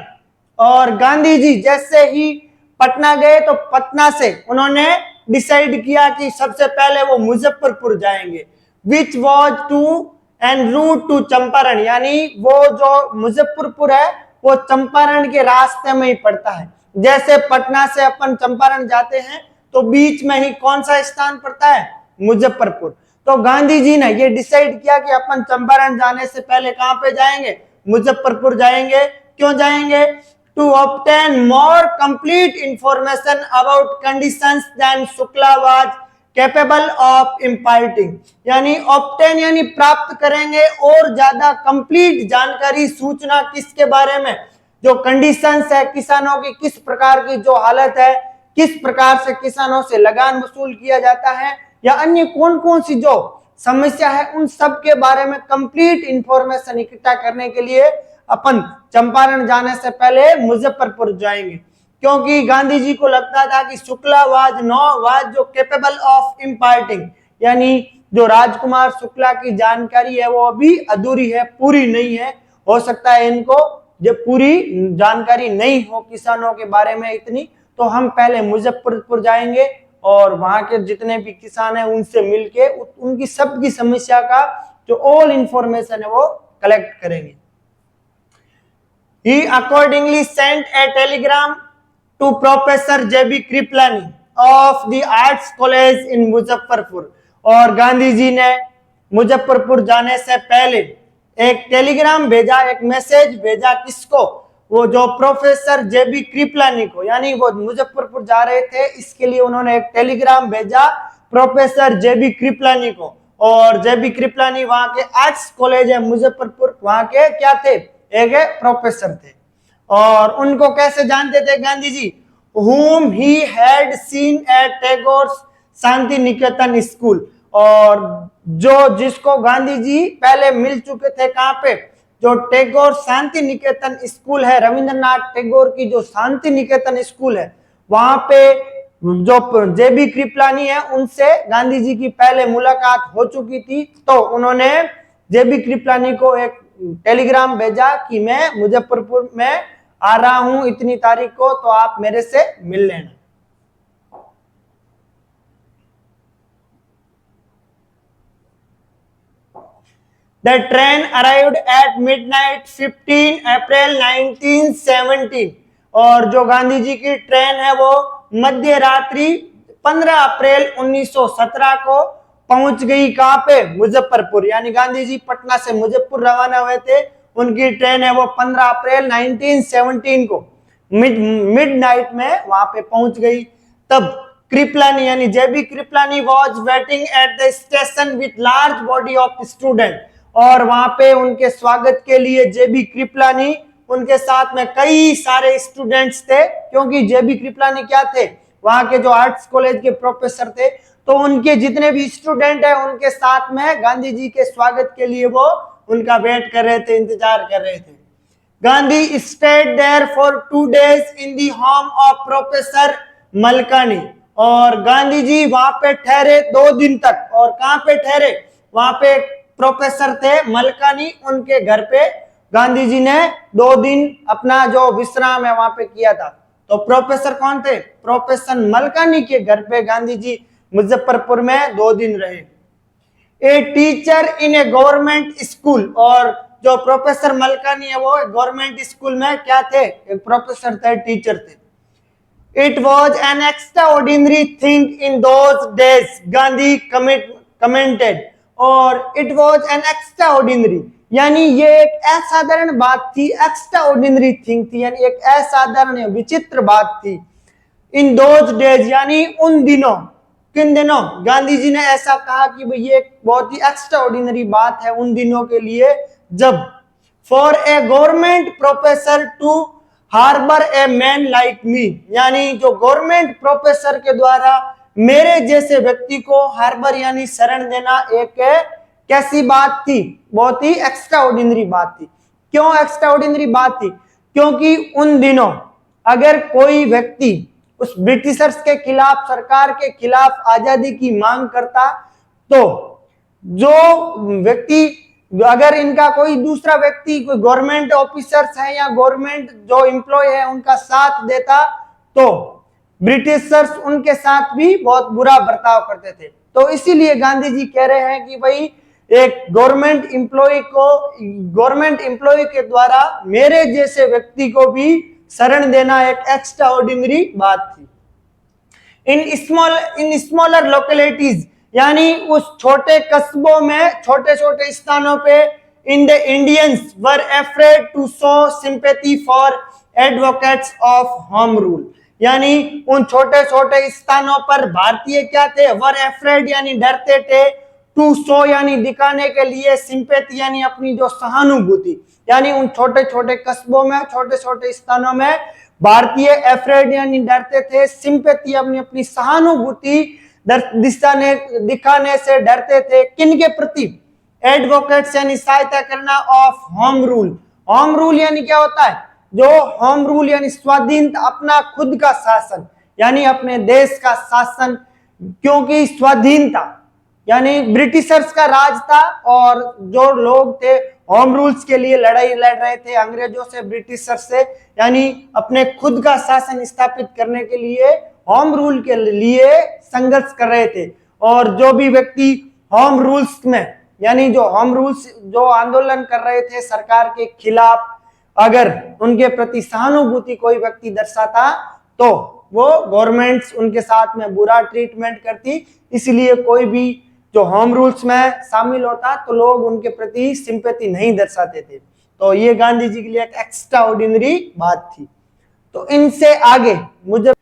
और गांधी जी जैसे ही पटना गए तो पटना से उन्होंने डिसाइड किया कि सबसे पहले वो मुजफ्फरपुर जाएंगे, which was to en route to Champaran, यानी वो जो मुजफ्फरपुर है वो चंपारण के रास्ते में ही पड़ता है। जैसे पटना से अपन चंपारण जाते हैं तो बीच में ही कौन सा स्थान पड़ता है? मुजफ्फरपुर। तो गांधी जी ने ये डिसाइड किया कि अपन चंपारण जाने से पहले कहां पे जाएंगे? मुजफ्फरपुर जाएंगे। क्यों जाएंगे? To obtain more complete information about conditions than Shukla was capable of imparting, यानी ऑब्टेन यानी प्राप्त करेंगे और ज्यादा कंप्लीट जानकारी सूचना किसके बारे में? जो कंडीशंस है किसानों की, किस प्रकार की जो हालत है, किस प्रकार से किसानों से लगान वसूल किया जाता है, या अन्य कौन कौन सी जो समस्या है उन सब के बारे में कंप्लीट इंफॉर्मेशन इकट्ठा करने के लिए अपन चंपारण जाने से पहले मुजफ्फरपुर जाएंगे, क्योंकि गांधी जी को लगता था कि शुक्ला वाज जो केपेबल ऑफ इम्पार्टिंग, यानी जो राजकुमार शुक्ला की जानकारी है वो अभी अधूरी है, पूरी नहीं है। हो सकता है इनको जब पूरी जानकारी नहीं हो किसानों के बारे में इतनी, तो हम पहले मुजफ्फरपुर जाएंगे और वहां के जितने भी किसान हैं उनसे मिलके उनकी सबकी समस्या का जो ऑल इंफॉर्मेशन है वो कलेक्ट करेंगे। He accordingly sent a telegram to Professor J.B. Kriplani of the Arts College in Muzaffarpur. और गांधी जी ने मुजफ्फरपुर जाने से पहले एक टेलीग्राम भेजा, एक मैसेज भेजा, किसको? वो जो प्रोफेसर जेबी कृपलानी को, यानी वो मुजफ्फरपुर जा रहे थे इसके लिए उन्होंने एक टेलीग्राम भेजा प्रोफेसर जेबी कृपलानी को। और जेबी कृपलानी वहां के आर्ट्स कॉलेज है मुजफ्फरपुर, वहां के क्या थे? एक प्रोफेसर थे। और उनको कैसे जानते थे Gandhi ji? whom he had seen at Tagore's Shanti Niketan school. और जिसको गांधी जी पहले मिल चुके थे, कहां पे? जो टैगोर शांति निकेतन स्कूल है, रविंद्रनाथ टैगोर की जो शांति निकेतन स्कूल है, वहां पे जो जेबी कृपलानी है उनसे गांधी जी की पहले मुलाकात हो चुकी थी। तो उन्होंने जेबी कृपलानी को एक टेलीग्राम भेजा कि मैं मुजफ्फरपुर में आ रहा हूं इतनी तारीख को, तो आप मेरे से मिल लेना। The train arrived at midnight 15 अप्रैल 1917। और जो गांधी जी की ट्रेन है वो मध्य रात्रि 15 अप्रैल 1917 को पहुंच गई। कहां पे? मुजफ्फरपुर। यानी गांधी जी पटना से मुजफ्फरपुर रवाना हुए थे, उनकी ट्रेन है वो 15 अप्रैल 1917 को मिडनाइट में वहां पे पहुंच गई। तब कृपलानी यानी J B Kripalani was waiting at the station with large body of student. और वहां पे उनके स्वागत के लिए जेबी कृपलानी, उनके साथ में कई सारे स्टूडेंट्स थे, क्योंकि जेबी कृपलानी क्या थे? वहां के जो आर्ट्स कॉलेज के प्रोफेसर थे। तो उनके जितने भी स्टूडेंट हैं उनके साथ में गांधी जी के स्वागत के लिए वो उनका वेट कर रहे थे, इंतजार कर रहे थे। Gandhi stayed there for 2 days in the home of professor Malkani. और गांधी जी वहां पे ठहरे 2 दिन तक। और कहां पे ठहरे? वहां पे प्रोफेसर थे मलकानी, उनके घर पे गांधी जी ने 2 दिन अपना जो विश्राम है वहां पे किया था। तो प्रोफेसर कौन थे? प्रोफेसर मलकानी के घर पे गांधी जी मुजफ्फरपुर में 2 दिन रहे। A teacher in A government school. और जो प्रोफेसर मलकानी है वो गवर्नमेंट स्कूल में क्या थे? एक प्रोफेसर थे, टीचर थे। It was an extraordinary thing in those days, Gandhi commented. और इट वॉज एन एक्स्ट्राऑर्डिनरी, यानी ये एक असाधारण बात थी, एक्स्ट्राऑर्डिनरी थिंग थी, यानी एक असाधारण विचित्र बात थी। इन दोज डेज यानी उन दिनों। किन दिनों? गांधी जी ने ऐसा कहा कि भाई ये एक बहुत ही एक्स्ट्राऑर्डिनरी बात है उन दिनों के लिए, जब for a government professor to harbour a man like me, यानी जो गवर्नमेंट प्रोफेसर के द्वारा मेरे जैसे व्यक्ति को हार्बर यानी शरण देना एक कैसी बात थी? बहुत ही एक्स्ट्राऑर्डिनरी बात थी। क्यों एक्स्ट्राऑर्डिनरी बात थी? क्योंकि उन दिनों अगर कोई व्यक्ति उस ब्रिटिशर्स के खिलाफ, सरकार के खिलाफ आजादी की मांग करता, तो जो व्यक्ति, अगर इनका कोई दूसरा व्यक्ति, कोई गवर्नमेंट ऑफिसर्स है या गवर्नमेंट जो एम्प्लॉय है उनका साथ देता, तो ब्रिटिशर्स उनके साथ भी बहुत बुरा बर्ताव करते थे। तो इसीलिए गांधी जी कह रहे हैं कि भाई एक गवर्नमेंट एम्प्लॉय के द्वारा मेरे जैसे व्यक्ति को भी शरण देना एक एक्स्ट्राऑर्डिनरी बात थी। इन स्मॉलर लोकेलिटीज, यानी उस छोटे कस्बों में, छोटे छोटे स्थानों पे, in the Indians were afraid to show sympathy for advocates of home rule, यानी उन छोटे छोटे स्थानों पर भारतीय क्या थे? वर अफ्रेड यानी डरते थे, टू शो यानी दिखाने के लिए, सिंपैथी यानी अपनी जो सहानुभूति, यानी उन छोटे छोटे कस्बों में, छोटे छोटे स्थानों में भारतीय अफ्रेड यानी डरते थे, सिंपैथी अपनी अपनी सहानुभूति दिखाने से डरते थे। किन के प्रति? एडवोकेट्स यानी सहायता करना of home rule. Home rule यानी क्या होता है? जो होम रूल यानी स्वाधीनता, अपना खुद का शासन, यानी अपने देश का शासन, क्योंकि स्वाधीनता यानी ब्रिटिशर्स का राज था और जो लोग थे होम रूल्स के लिए लड़ाई लड़ रहे थे अंग्रेजों से, ब्रिटिशर्स से, यानी अपने खुद का शासन स्थापित करने के लिए होम रूल के लिए संघर्ष कर रहे थे। और जो भी व्यक्ति होम रूल्स में यानी जो होम रूल्स जो आंदोलन कर रहे थे सरकार के खिलाफ, अगर उनके प्रति सहानुभूति कोई व्यक्ति दर्शाता तो वो गवर्नमेंट्स उनके साथ में बुरा ट्रीटमेंट करती। इसलिए कोई भी जो होम रूल्स में शामिल होता तो लोग उनके प्रति सिंपैथी नहीं दर्शाते थे। तो ये गांधी जी के लिए एक एक्स्ट्रा ऑर्डिनरी बात थी। तो इनसे आगे मुझे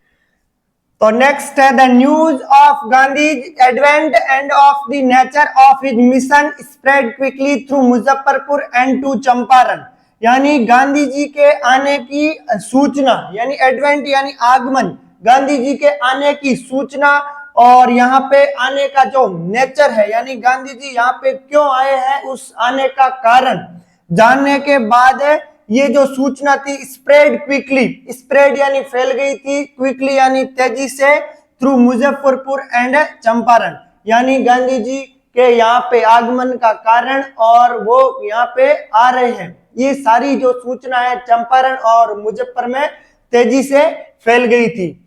तो नेक्स्ट है the news of Gandhi advent and of the nature of his mission spread quickly through Muzaffarpur and to Champaran. यानी गांधी जी के आने की सूचना, यानी एडवेंट यानी आगमन, गांधी जी के आने की सूचना और यहाँ पे आने का जो नेचर है, यानी गांधी जी यहाँ पे क्यों आए हैं, उस आने का कारण जानने के बाद ये जो सूचना थी स्प्रेड क्विकली, स्प्रेड यानी फैल गई थी, क्विकली यानी तेजी से, थ्रू मुजफ्फरपुर एंड चंपारण, यानी गांधी जी के यहाँ पे आगमन का कारण और वो यहाँ पे आ रहे हैं, ये सारी जो सूचना है चंपारण और मुजफ्फर में तेजी से फैल गई थी।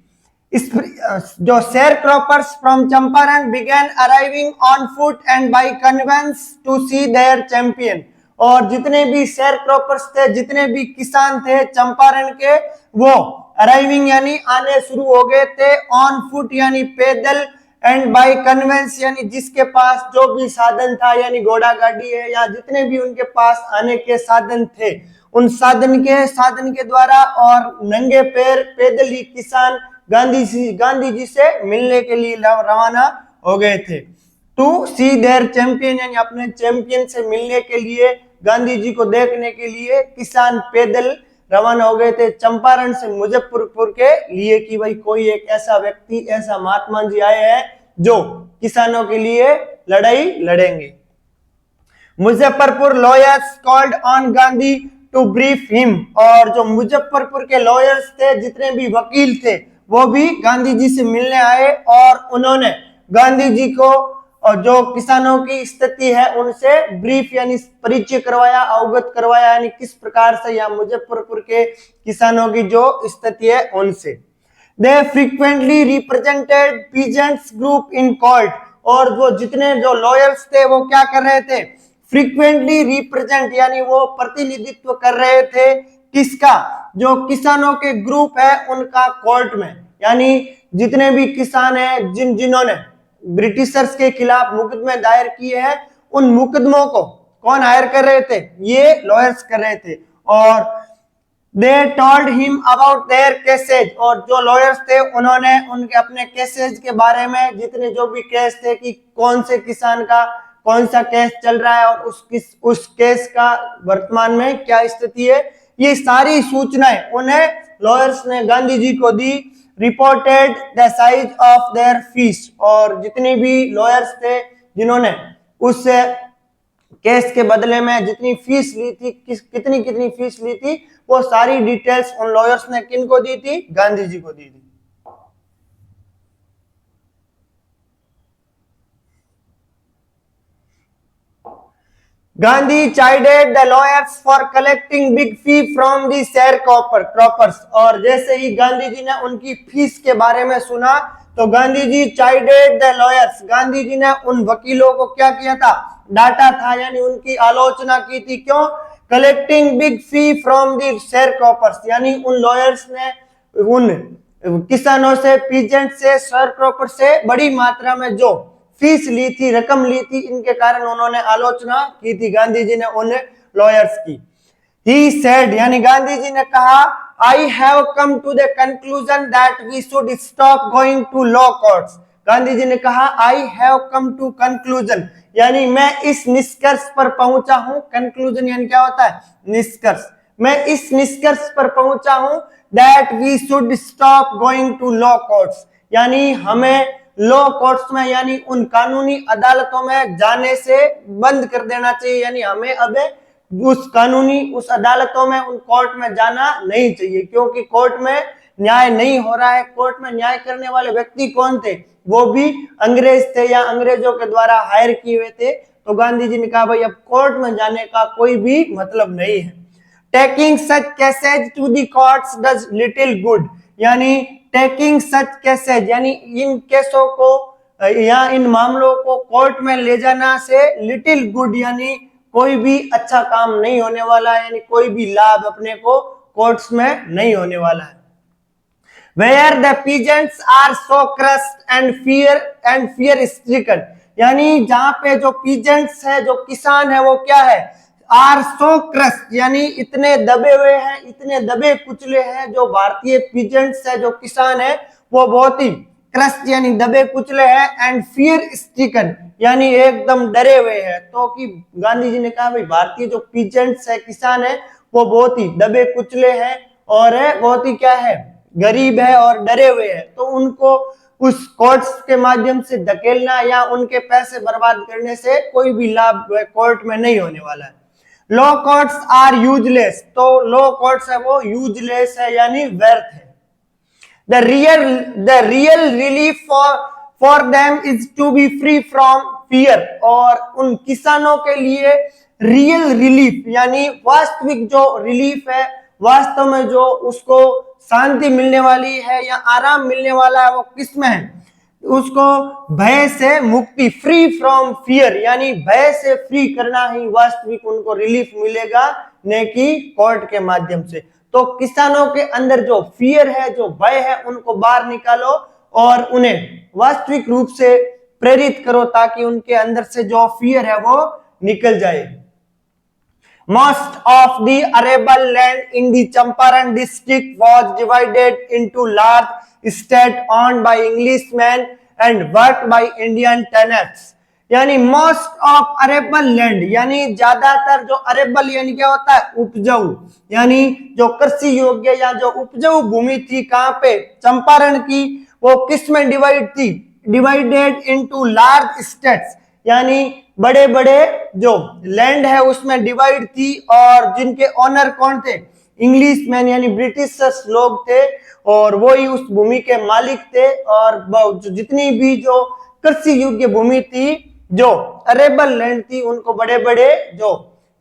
जो sharecroppers from Champaran began arriving on foot and by conveyance to see their champion. और जितने भी शेयर क्रॉपर्स थे, जितने भी किसान थे चंपारण के, वो अराइविंग यानी आने शुरू हो गए थे, ऑन फुट यानी पैदल, एंड बाय कन्वेंस यानी जिसके पास जो भी साधन था, यानी घोड़ा गाड़ी है या जितने भी उनके पास आने के साधन थे, उन साधन के द्वारा और नंगे पैर पैदल ही किसान गांधी जी से मिलने के लिए रवाना हो गए थे। टू सी देयर चैंपियन यानी अपने चैंपियन से मिलने के लिए, गांधी जी को देखने के लिए किसान पैदल रवाना हो गए थे चंपारण से मुजफ्फरपुर के लिए कि भाई कोई एक ऐसा व्यक्ति, ऐसा महात्मा जी आए हैं जो किसानों के लिए लड़ाई लड़ेंगे। Muzaffarpur lawyers called on Gandhi to brief him. और जो मुजफ्फरपुर के लॉयर्स थे, जितने भी वकील थे, वो भी गांधी जी से मिलने आए और उन्होंने गांधी जी को और जो किसानों की स्थिति है उनसे ब्रीफ यानी परिचय करवाया, अवगत करवाया, यानी किस प्रकार से या मुजफ्फरपुर के किसानों की जो स्थिति है उनसे। They frequently represented peasants group in court. और वो जितने जो लॉयर्स थे वो क्या कर रहे थे? फ्रीक्वेंटली रिप्रेजेंट यानी वो प्रतिनिधित्व कर रहे थे किसका? जो किसानों के ग्रुप है उनका कोर्ट में। यानी जितने भी किसान हैं जिन्होंने ब्रिटिशर्स के खिलाफ मुकदमे दायर किए हैं, उन मुकदमों को कौन हायर कर रहे थे? ये लॉयर्स कर रहे थे। और they told him about their cases. और जो लॉयर्स थे उन्होंने उनके अपने केसेज के बारे में, जितने जो भी केस थे कि कौन से किसान का कौन सा केस चल रहा है और उस केस का वर्तमान में क्या स्थिति है, ये सारी सूचनाएं उन्हें लॉयर्स ने गांधी जी को दी। Reported the size of their fees. और जितने भी लॉयर्स थे जिन्होंने उस केस के बदले में जितनी फीस ली थी, कितनी फीस ली थी, वो सारी डिटेल्स उन लॉयर्स ने किन को दी थी? गांधी जी को दी थी। Gandhi chided the lawyers for collecting big fee from the sharecroppers। और जैसे ही गांधी जी ने उनकी फीस के बारे में सुना तो Gandhi ji chided the lawyers, Gandhi ji ने उन वकीलों को क्या किया था? डांटा था, यानी उनकी आलोचना की थी। क्यों? Collecting big fee from the sharecroppers, यानी उन लॉयर्स ने उन किसानों से, पीजेंट से, शेयरक्रॉपर से बड़ी मात्रा में जो फीस ली थी, रकम ली थी, इनके कारण उन्होंने आलोचना की थी गांधी जी ने उन लॉयर्स की। He said, यानी गांधी जी ने कहा, I have come to the conclusion that we should stop going to law courts। Gandhi ji ने कहा I have come to conclusion, यानी मैं इस निष्कर्ष पर पहुंचा हूं। कंक्लूजन यानी क्या होता है? निष्कर्ष। मैं इस निष्कर्ष पर पहुंचा हूं that we should stop going to law courts, यानी हमें लॉ कोर्ट्स में यानी उन कानूनी अदालतों में जाने से बंद कर देना चाहिए, यानी हमें अब उस अदालतों में, उन कोर्ट में जाना नहीं चाहिए, क्योंकि कोर्ट में न्याय नहीं हो रहा है। कोर्ट में न्याय करने वाले व्यक्ति कौन थे? वो भी अंग्रेज थे या अंग्रेजों के द्वारा हायर किए हुए थे। तो गांधी जी ने कहा भाई अब कोर्ट में जाने का कोई भी मतलब नहीं है। Taking such cases to the courts does little good, यानी टेकिंग सच केसेज यानी इन केसों को या इन मामलों को कोर्ट में ले जाना से लिटिल गुड यानी कोई भी अच्छा काम नहीं होने वाला है, यानी कोई भी लाभ अपने को कोर्ट्स में नहीं होने वाला है। Where the peasants are so crushed and fear stricken, यानी जहां पे जो peasants है, जो किसान है, वो क्या है? are so crushed यानी इतने दबे हुए हैं, इतने दबे कुचले हैं। जो भारतीय peasants है, जो किसान है, वो बहुत ही crushed यानी दबे कुचले हैं, and fear stricken यानी एकदम डरे हुए हैं। तो कि गांधी जी ने कहा भाई भारतीय जो peasants है, किसान है, वो बहुत ही दबे कुचले हैं और बहुत ही क्या है? गरीब है और डरे हुए हैं। तो उनको उस कोर्ट्स के माध्यम से धकेलना या उनके पैसे बर्बाद करने से कोई भी लाभ कोर्ट में नहीं होने वाला है। लॉ कोर्ट्स आर यूजलेस, तो लॉ कोर्ट्स है वो यूजलेस है यानी व्यर्थ है। The real relief for them is to be free from fear, और उन किसानों के लिए रियल रिलीफ यानी वास्तविक जो रिलीफ है, वास्तव में जो उसको शांति मिलने वाली है या आराम मिलने वाला है, वो किस में है? उसको भय से मुक्ति, फ्री फ्रॉम फियर यानी भय से फ्री करना ही वास्तविक उनको रिलीफ मिलेगा, न कि कोर्ट के माध्यम से। तो किसानों के अंदर जो फियर है, जो भय है, उनको बाहर निकालो और उन्हें वास्तविक रूप से प्रेरित करो ताकि उनके अंदर से जो फियर है वो निकल जाए। Most of the arable land in the Champaran district was divided into large estates owned by Englishmen and worked by Indian tenants. यानी most of arable land यानी ज्यादातर जो अरेबल यानी क्या होता है? उपजाऊ, यानी जो कृषि योग्य या जो उपजाऊ भूमि थी, कहां पे? चंपारण की। वो किस में डिवाइड थी? डिवाइडेड इनटू लार्ज स्टेट्स यानी बड़े बड़े जो लैंड है उसमें डिवाइड थी, और जिनके ओनर कौन थे? इंग्लिशमैन यानी ब्रिटिशर्स लोग थे, और वो ही उस भूमि के मालिक थे। और जितनी भी जो कृषि योग्य भूमि थी, जो अरेबल लैंड थी, उनको बड़े बड़े जो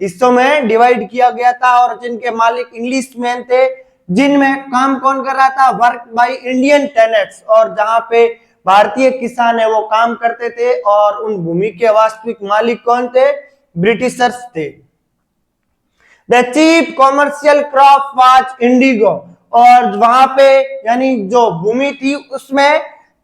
हिस्सों में डिवाइड किया गया था, और जिनके मालिक इंग्लिशमैन थे, जिनमें काम कौन कर रहा था? वर्क बाय इंडियन टेनेंट्स, और जहां पे भारतीय किसान है वो काम करते थे, और उन भूमि के वास्तविक मालिक कौन थे? ब्रिटिशर्स थे। The chief commercial crop was Indigo, और वहां पे यानी जो भूमि थी उसमें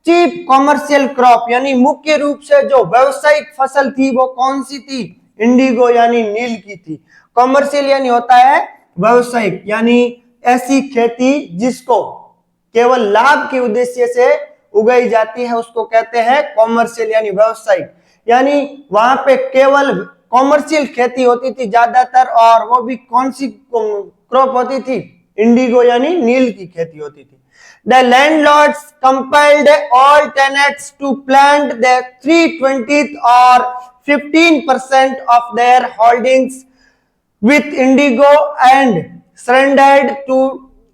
चीफ कॉमर्शियल क्रॉप यानी मुख्य रूप से जो व्यवसायिक फसल थी वो कौन सी थी? इंडिगो यानी नील की थी। कॉमर्शियल यानी होता है व्यवसायिक, यानी ऐसी खेती जिसको केवल लाभ के उद्देश्य से उगाई जाती है, उसको कहते हैं कॉमर्शियल यानी व्यवसायिक। यानी वहां पे केवल कॉमर्शियल खेती होती थी ज्यादातर, और वो भी कौन सी क्रॉप होती थी? इंडिगो यानी नील की खेती होती थी। The landlords compelled all tenants to plant the 3/20 or 15% of their holdings with indigo and surrendered to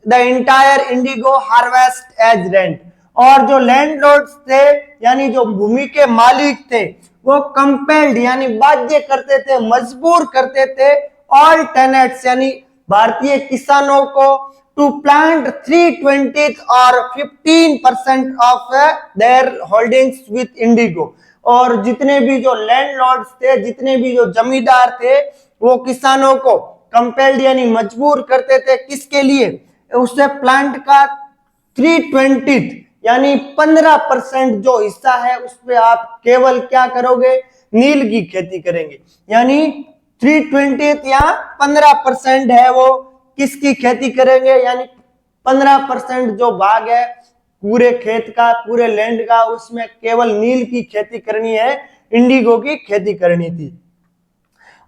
the entire indigo harvest as rent. और जो लैंडलॉर्ड्स थे यानी जो भूमि के मालिक थे, वो कंपेल्ड यानी बाध्य करते थे, मजबूर करते थे ऑल टेनेंट्स यानी भारतीय किसानों को टू प्लांट 3/20 और 15% of their holdings with Indigo. और जितने भी जो लैंडलॉर्ड्स थे, जितने भी जो जमींदार थे, वो किसानों को कंपेल्ड यानी मजबूर करते थे किसके लिए? उससे प्लांट का 3/20 यानी 15% जो हिस्सा है उस पे आप केवल क्या करोगे? नील की खेती करेंगे। यानी 3/20 या 15% है वो किसकी खेती करेंगे? यानी 15% जो भाग है पूरे खेत का, पूरे लैंड का, उसमें केवल नील की खेती करनी है, इंडिगो की खेती करनी थी।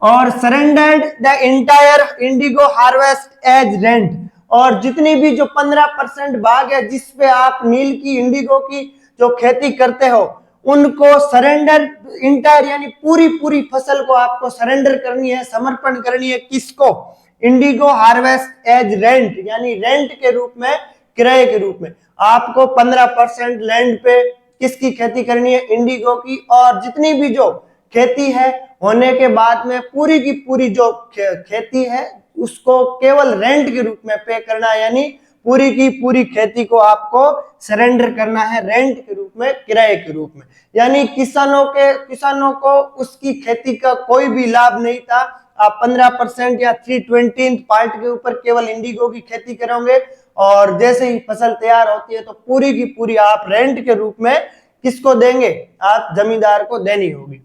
और surrendered the entire indigo harvest as rent, और जितनी भी जो 15% भाग है जिसपे आप नील की, इंडिगो की जो खेती करते हो उनको सरेंडर इंटायर यानी पूरी पूरी फसल को आपको सरेंडर करनी है, समर्पण करनी है। किसको? इंडिगो हार्वेस्ट एज रेंट यानी रेंट के रूप में, किराए के रूप में। आपको 15% लैंड पे किसकी खेती करनी है? इंडिगो की। और जितनी भी जो खेती है होने के बाद में पूरी की पूरी जो खेती है उसको केवल रेंट के रूप में पे करना है, यानी पूरी की पूरी खेती को आपको सरेंडर करना है रेंट के रूप में, किराए के रूप में। यानी किसानों को उसकी खेती का कोई भी लाभ नहीं था। आप 15% या 3/20 पार्ट के ऊपर केवल इंडिगो की खेती करोगे और जैसे ही फसल तैयार होती है तो पूरी की पूरी आप रेंट के रूप में किसको देंगे? आप जमींदार को देनी होगी।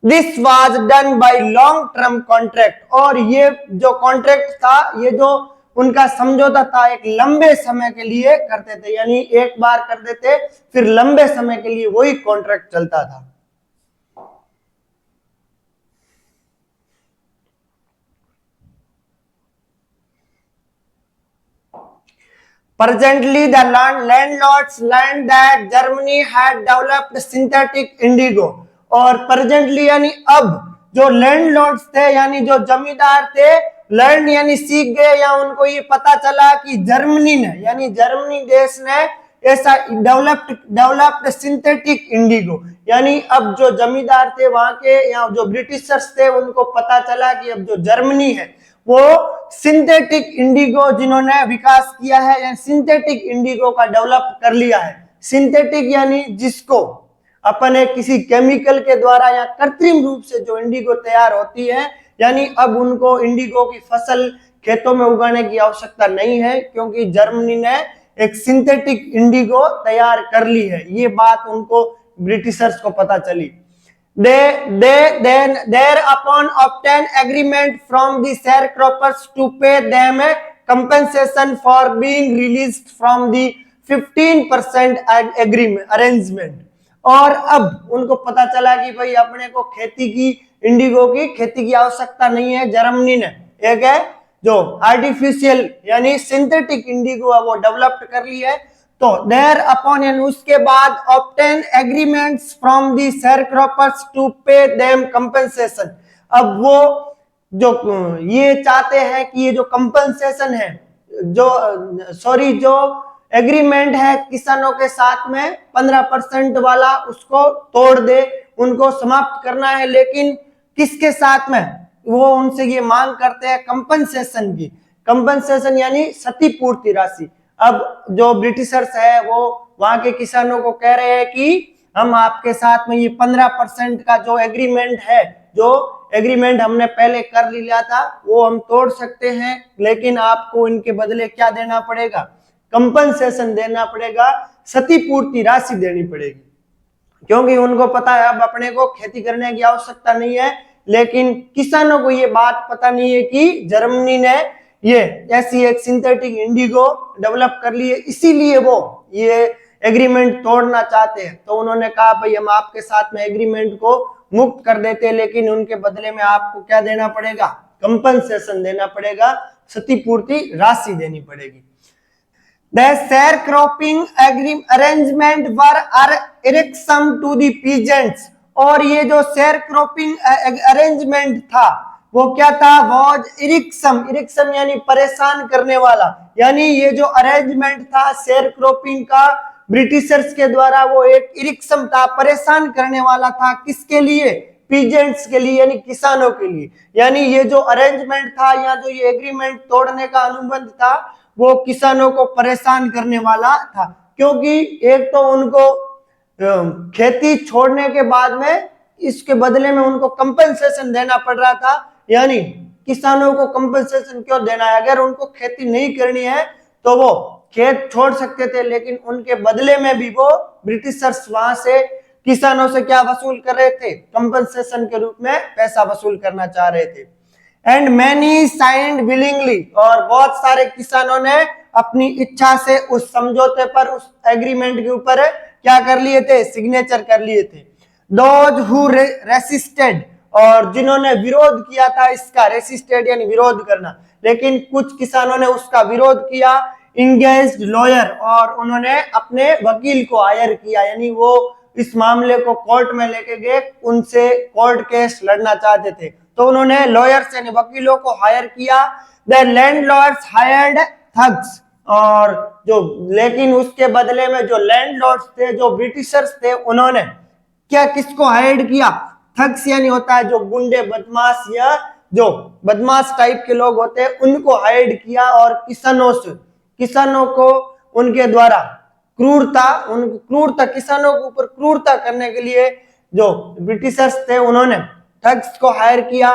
This was done by long term contract. और ये जो कॉन्ट्रैक्ट था, ये जो उनका समझौता था, एक लंबे समय के लिए करते थे, यानी एक बार कर देते फिर लंबे समय के लिए वही कॉन्ट्रैक्ट चलता था। Presently, the landlords learned that Germany had developed synthetic indigo। और प्रेजेंटली यानी अब जो लैंडलॉर्ड्स थे यानी जो जमींदार थे, लर्न यानी सीख गए या उनको ये पता चला कि जर्मनी ने यानी जर्मनी देश ने ऐसा डेवलप्ड सिंथेटिक इंडिगो, यानी अब जो जमींदार थे वहां के या जो ब्रिटिशर्स थे उनको पता चला कि अब जो जर्मनी है वो सिंथेटिक इंडिगो जिन्होंने विकास किया है या सिंथेटिक इंडिगो का डेवलप कर लिया है। सिंथेटिक यानी जिसको अपन एक किसी केमिकल के द्वारा या कृत्रिम रूप से जो इंडिगो तैयार होती है, यानी अब उनको इंडिगो की फसल खेतों में उगाने की आवश्यकता नहीं है क्योंकि जर्मनी ने एक सिंथेटिक इंडिगो तैयार कर ली है। ये बात उनको ब्रिटिशर्स को पता चली। They then thereupon obtain agreement from the sharecroppers to pay them a compensation for being released from the 15% agreement arrangement। और अब उनको पता चला कि भाई अपने को खेती की इंडिगो की खेती की आवश्यकता नहीं है। जर्मनी ने एक है जो आर्टिफिशियल यानी सिंथेटिक इंडिगो है वो डेवलप कर ली है। तो देयर अपॉन यानी उसके बाद obtain agreements from the sharecroppers to pay them compensation. अब वो जो ये चाहते हैं कि ये जो कंपनसेशन है जो एग्रीमेंट है किसानों के साथ में 15% वाला उसको तोड़ दे, उनको समाप्त करना है। लेकिन किसके साथ में? वो उनसे ये मांग करते हैं कंपनसेशन की। कंपनसेशन यानी क्षतिपूर्ति राशि। अब जो ब्रिटिशर्स है वो वहां के किसानों को कह रहे हैं कि हम आपके साथ में ये 15% का जो एग्रीमेंट है, जो एग्रीमेंट हमने पहले कर लिया था वो हम तोड़ सकते हैं, लेकिन आपको इनके बदले क्या देना पड़ेगा? कंपनसेशन देना पड़ेगा, क्षतिपूर्ति राशि देनी पड़ेगी। क्योंकि उनको पता है अब अपने को खेती करने की आवश्यकता नहीं है, लेकिन किसानों को ये बात पता नहीं है कि जर्मनी ने ये ऐसी एक सिंथेटिक इंडिगो डेवलप कर ली है, इसीलिए वो ये एग्रीमेंट तोड़ना चाहते हैं। तो उन्होंने कहा भाई हम आपके साथ में एग्रीमेंट को मुक्त कर देते हैं, लेकिन उनके बदले में आपको क्या देना पड़ेगा? कंपनसेशन देना पड़ेगा, क्षतिपूर्ति राशि देनी पड़ेगी। The sharecropping arrangement were irksome to the peasants। और ये जो शेयरक्रॉपिंग अरेंजमेंट था वो क्या था? वॉज इरिक्सम यानी परेशान करने वाला। यानी ये जो अरेंजमेंट था शेयरक्रॉपिंग का ब्रिटिशर्स के द्वारा वो एक इरिक्सम था, परेशान करने वाला था। किसके लिए? पीजेंट्स के लिए यानी किसानों के लिए। यानी ये जो अरेंजमेंट था या जो ये एग्रीमेंट तोड़ने का अनुबंध था वो किसानों को परेशान करने वाला था, क्योंकि एक तो उनको खेती छोड़ने के बाद में इसके बदले में उनको कंपनसेशन देना पड़ रहा था। यानी किसानों को कंपनसेशन क्यों देना है? अगर उनको खेती नहीं करनी है तो वो खेत छोड़ सकते थे, लेकिन उनके बदले में भी वो ब्रिटिशर्स वहां से किसानों से क्या वसूल कर रहे थे? कंपनसेशन के रूप में पैसा वसूल करना चाह रहे थे। And many signed willingly. और बहुत सारे किसानों ने अपनी इच्छा से उस समझौते पर, उस एग्रीमेंट के ऊपर क्या कर लिए थे? सिग्नेचर कर लिए थे। दोज हु रेसिस्टेड, और जिन्होंने विरोध किया था इसका, रेसिस्टेड यानी विरोध करना, लेकिन कुछ किसानों ने उसका विरोध किया। इंगेज्ड लॉयर, और उन्होंने अपने वकील को हायर किया, यानी वो इस मामले को कोर्ट में लेके गए, उनसे कोर्ट केस लड़ना चाहते थे, तो उन्होंने लॉयर्स यानी वकीलों को हायर किया। द लैंडलॉर्ड्स हायर्ड थग्स, और जो लेकिन उसके बदले में जो लैंडलॉर्ड्स थे, जो ब्रिटिशर्स थे, उन्होंने क्या किसको हायर किया? थग्स यानी होता है जो गुंडे बदमाश या जो बदमाश टाइप के लोग होते हैं, उनको हायर किया, और किसानों को उनके द्वारा क्रूरता किसानों के ऊपर क्रूरता करने के लिए जो ब्रिटिशर्स थे, उन्होंने थग्स को हायर किया।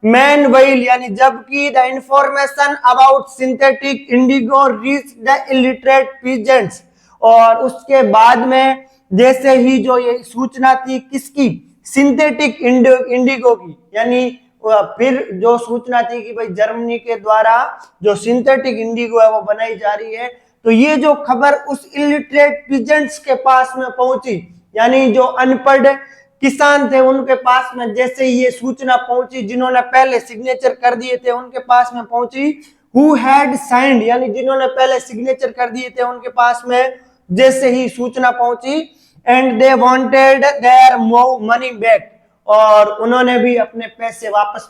Meanwhile, यानी जबकि the information about synthetic Indigo reach the illiterate peasants, और उसके बाद में जैसे ही जो ये सूचना थी किसकी? सिंथेटिक इंडिगो की, यानी फिर जो सूचना थी कि भाई जर्मनी के द्वारा जो सिंथेटिक इंडिगो है वो बनाई जा रही है, तो ये जो खबर उस इलिटरेट पीजेंट्स के पास में पहुंची, यानी जो अनपढ़ किसान थे उनके पास में जैसे ही ये सूचना पहुंची, जिन्होंने पहले सिग्नेचर कर दिए थे उनके पास में पहुंची, हु हैड साइंड, यानी जिन्होंने पहले सिग्नेचर कर दिए थे उनके पास में जैसे ही सूचना पहुंची, and they wanted their money back, और उन्होंने भी अपने पैसे वापस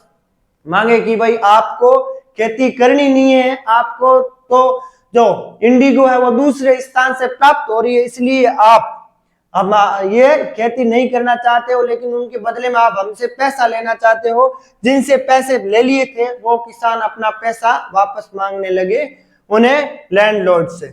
मांगे कि भाई आपको खेती करनी नहीं है, आपको तो जो इंडिगो है वो दूसरे स्थान से प्राप्त हो रही है, इसलिए आप अब ये खेती नहीं करना चाहते हो, लेकिन उनके बदले में आप हमसे पैसा लेना चाहते हो। जिनसे पैसे ले लिए थे वो किसान अपना पैसा वापस मांगने लगे उन्हें लैंडलॉर्ड से।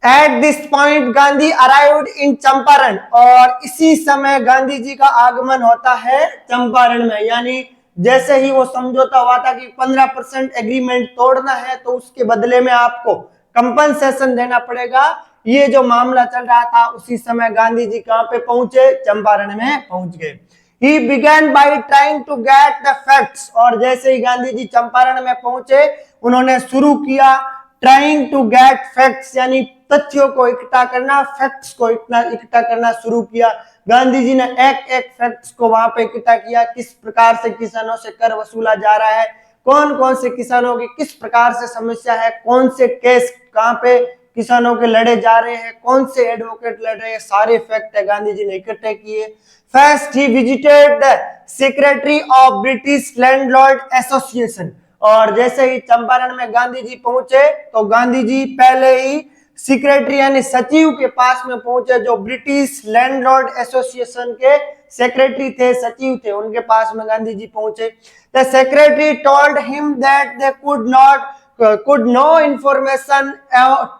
At this point Gandhi arrived in Champaran, और इसी समय गांधी जी का आगमन होता है चंपारण में, यानी जैसे ही वो समझौता हुआ था कि 15% एग्रीमेंट तोड़ना है तो उसके बदले में आपको कंपनसेशन देना पड़ेगा, ये जो मामला चल रहा था उसी समय गांधी जी कहां पे पहुंचे? चंपारण में पहुंच गए। He began by trying to get the facts, और जैसे ही गांधी जी चंपारण में पहुंचे उन्होंने शुरू किया ट्राइंग टू गेट फैक्ट्स, यानी तथ्यों को इकट्ठा करना, फैक्ट्स को इकट्ठा करना शुरू किया। गांधी जी ने एक एक फैक्ट्स को वहां पे इकट्ठा किया, किस प्रकार से किसानों से कर वसूला जा रहा है, कौन कौन से किसानों की किस प्रकार से समस्या है, कौन से केस कहां पे किसानों के लड़े जा रहे हैं, कौन से एडवोकेट लड़ रहे हैं, सारे फैक्ट है गांधी जी ने इकट्ठे किए। First he visited the secretary of British landlord association, और जैसे ही चंपारण में गांधी जी पहुंचे तो गांधी जी पहले ही सेक्रेटरी यानी सचिव के पास में पहुंचे, जो ब्रिटिश लैंडलॉर्ड एसोसिएशन के सेक्रेटरी थे, सचिव थे, उनके पास में गांधी जी पहुंचे। The secretary told him that they could no information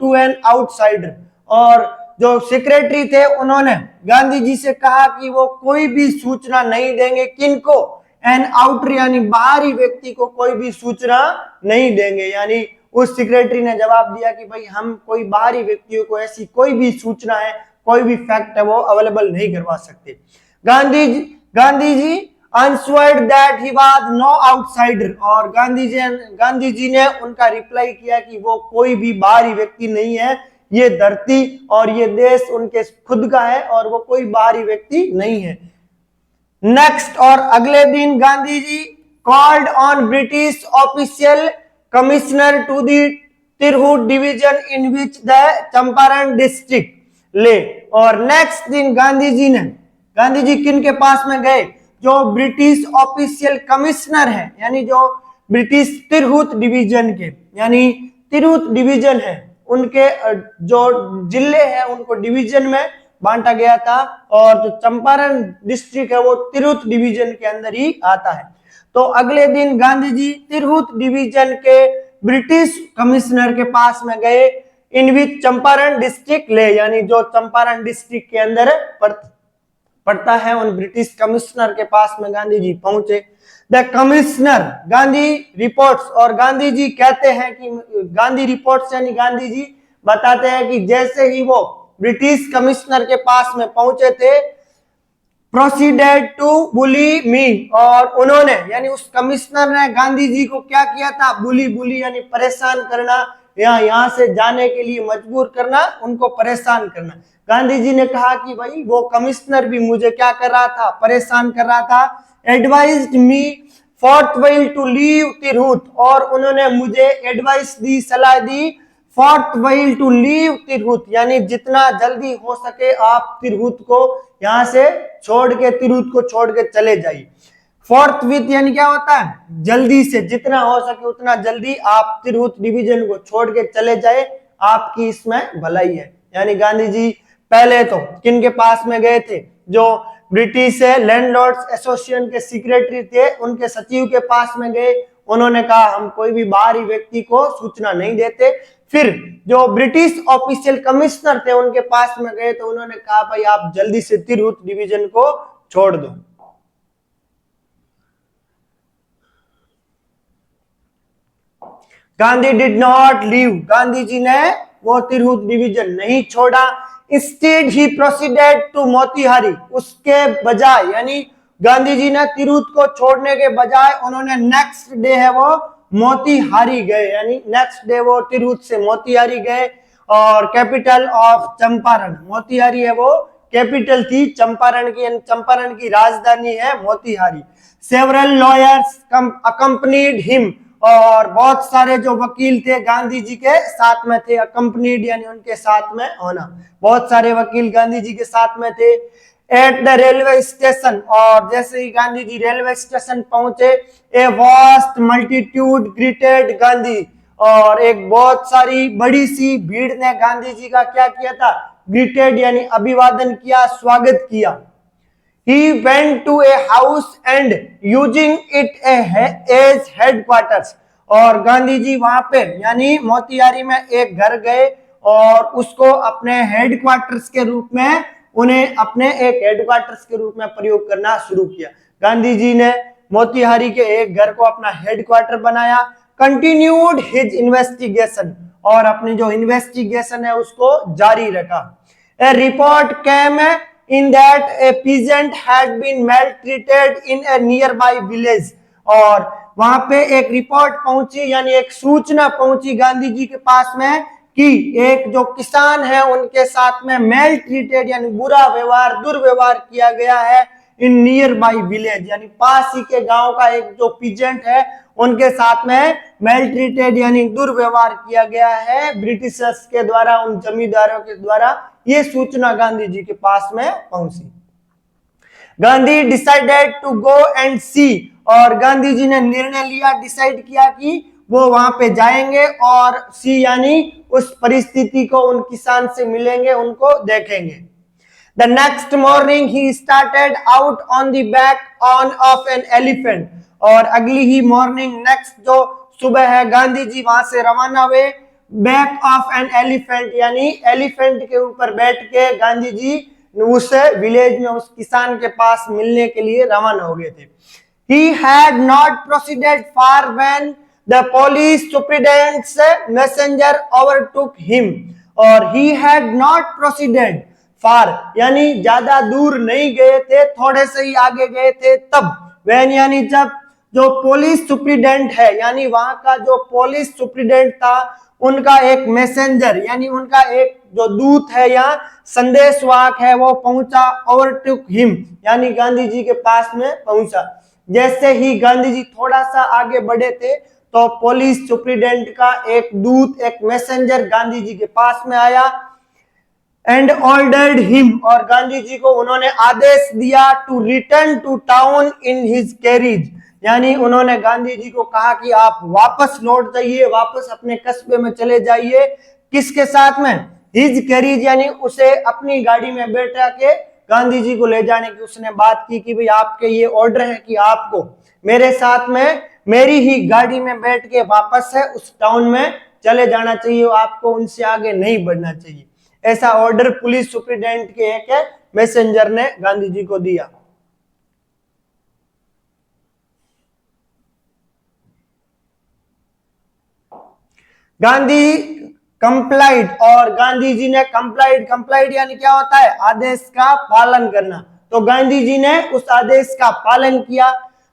to an outsider, और जो सेक्रेटरी थे उन्होंने गांधी जी से कहा कि वो कोई भी सूचना नहीं देंगे, किनको? एन आउटर यानी बाहरी व्यक्ति को कोई भी सूचना नहीं देंगे, यानी उस सेक्रेटरी ने जवाब दिया कि भाई हम कोई बाहरी व्यक्तियों को ऐसी कोई भी सूचना है, कोई भी फैक्ट है वो अवेलेबल नहीं करवा सकते। Gandhi ji answered that he was no outsider, और गांधी जी ने उनका रिप्लाई किया कि वो कोई भी बाहरी व्यक्ति नहीं है, ये धरती और ये देश उनके खुद का है और वो कोई बाहरी व्यक्ति नहीं है। नेक्स्ट, और अगले दिन Gandhi ji called on British official commissioner to the Tirhut division in which the Champaran district lay, और नेक्स्ट दिन गांधी जी किन के पास में गए? जो ब्रिटिश ऑफिशियल कमिश्नर है, यानी जो ब्रिटिश तिरहुत डिवीजन के, यानी तिरहुत डिवीजन है उनके जो जिले हैं उनको डिवीजन में बांटा गया था, और जो चंपारण डिस्ट्रिक्ट है वो तिरहुत डिवीजन के अंदर ही आता है। तो अगले दिन गांधी जी तिरहुत डिवीजन के ब्रिटिश कमिश्नर के पास में गए, इन विच चंपारण डिस्ट्रिक्ट ले, यानी जो चंपारण डिस्ट्रिक्ट के अंदर पड़ता है, उन ब्रिटिश कमिश्नर के पास में गांधी जी पहुंचे। द कमिश्नर गांधी रिपोर्ट्स, और गांधी जी कहते हैं कि गांधी रिपोर्ट्स यानी गांधी जी बताते हैं कि जैसे ही वो ब्रिटिश कमिश्नर के पास में पहुंचे थे, प्रोसीडेड टू बुली मी, और उन्होंने यानी उस कमिश्नर ने गांधी जी को क्या किया था? बुली यानी परेशान करना, यहाँ से जाने के लिए मजबूर करना, उनको परेशान करना। गांधी जी ने कहा कि भाई वो कमिश्नर भी मुझे क्या कर रहा था, परेशान कर रहा था। Advised me forthwith to leave Tirhut, और उन्होंने मुझे एडवाइस दी, सलाह दी, फोर्थवेल टू लीव तिरहुत, यानी जितना जल्दी हो सके आप तिरहुत को यहाँ से छोड़ के, तिरहुत को छोड़ के चले जाइए। फोर्थ विथ यानी क्या होता है, जल्दी से, जितना हो सके उतना जल्दी आप तिरहुत डिवीजन को छोड़ के चले जाए, आपकी इसमें भलाई है। यानी गांधी जी पहले तो किन के पास में गए थे, जो ब्रिटिश लैंडलॉर्ड्स एसोसिएशन के सेक्रेटरी थे, उनके सचिव के पास में गए। उन्होंने कहा हम कोई भी बाहरी व्यक्ति को सूचना नहीं देते। फिर जो ब्रिटिश ऑफिशियल कमिश्नर थे उनके पास में गए, तो उन्होंने कहा भाई आप जल्दी से तिरहुत डिवीजन को छोड़ दो। Gandhi did not leave, Gandhi ji ने वो तिरहुत डिवीजन नहीं छोड़ा। Instead he proceeded to Motihari, उसके बजाय यानी गांधी जी ने तिरहुत को छोड़ने के बजाय उन्होंने नेक्स्ट डे है वो मोतीहारी गए, यानी नेक्स्ट डे वो तिरहुत से मोतीहारी गए। और कैपिटल ऑफ चंपारण, मोतीहारी है वो कैपिटल थी चंपारण की, चंपारण की राजधानी है Motihari. Several lawyers accompanied him, और बहुत सारे जो वकील थे गांधी जी के साथ में थे। अकम्पनीड यानी उनके साथ में होना, बहुत सारे वकील गांधी जी के साथ में थे। एट द रेलवे स्टेशन, और जैसे ही गांधी जी रेलवे स्टेशन पहुंचे, a vast multitude greeted Gandhi, और एक बहुत सारी बड़ी सी भीड़ ने गांधी जी का क्या किया था, ग्रीटेड यानी अभिवादन किया, स्वागत किया। He went to a house and using it as headquarters, और गांधी जी वहां पे यानी मोतीहारी में एक घर गए और उसको अपने हेडक्वार्टर्स के रूप में, उन्हें अपने एक हेडक्वार्टर्स के रूप में प्रयोग करना शुरू किया। गांधी जी ने मोतीहारी के एक घर को अपना हेडक्वार्टर बनाया। कंटिन्यूड हिज इन्वेस्टिगेशन, और अपनी जो इन्वेस्टिगेशन है उसको जारी रखा। A report came in that a peasant had been maltreated in a nearby village, और वहां पे एक रिपोर्ट पहुंची यानी एक सूचना पहुंची गांधी जी के पास में कि एक जो किसान है उनके साथ में मेल ट्रीटेड यानी बुरा व्यवहार, दुर्व्यवहार किया गया है। इन नियर बाई विलेज यानी पास ही के गांव का एक जो पीजेंट है उनके साथ में मेल ट्रीटेड यानी दुर्व्यवहार किया गया है ब्रिटिशर्स के द्वारा, उन जमींदारों के द्वारा। ये सूचना गांधी जी के पास में पहुंची। Gandhi decided to go and see, और गांधी जी ने निर्णय लिया, डिसाइड किया कि वो वहां पे जाएंगे और सी यानी उस परिस्थिति को, उन किसान से मिलेंगे, उनको देखेंगे। The next morning he started out on the back of an elephant, और अगली ही मॉर्निंग, नेक्स्ट जो सुबह है, गांधी जी वहां से रवाना हुए बैक ऑफ एन एलिफेंट यानी एलिफेंट के ऊपर बैठ के गांधी जी उस विलेज में उस किसान के पास मिलने के लिए रवाना हो गए थे। He had not proceeded far when the police superintendent's messenger overtook him, और he had not proceeded far यानी ज्यादा दूर नहीं गए थे, थोड़े से ही आगे गए थे तब, when यानी जब जो पुलिस सुप्रिटेंडेंट है यानी वहां का जो पुलिस सुप्रिटेंडेंट था, उनका एक मैसेंजर यानी उनका एक जो दूत है या संदेशवाहक है वो पहुंचा, ओवरटुक हिम यानी गांधी जी के पास में पहुंचा। जैसे ही गांधी जी थोड़ा सा आगे बढ़े थे तो पुलिस सुप्रिटेंडेंट का एक दूत, एक मैसेंजर गांधी जी के पास में आया। एंड ऑर्डर्ड हिम, और गांधी जी को उन्होंने आदेश दिया to return to town in his carriage, यानी उन्होंने गांधी जी को कहा कि आप वापस लौट जाइए, वापस अपने कस्बे में चले जाइए। किसके साथ में? हिज कैरिज यानी उसे अपनी गाड़ी में बैठा के गांधी जी को ले जाने की उसने बात की कि भाई आपके ये ऑर्डर है कि आपको मेरे साथ में मेरी ही गाड़ी में बैठ के वापस है उस टाउन में चले जाना चाहिए, आपको उनसे आगे नहीं बढ़ना चाहिए। ऐसा ऑर्डर पुलिस सुप्रिटेंडेंट के एक मैसेंजर ने गांधी जी को दिया। गांधी कंप्लाइड, और गांधी जी ने कंप्लाइड यानी क्या होता है? आदेश का पालन करना। तो गांधी जी ने उस आदेश का पालन किया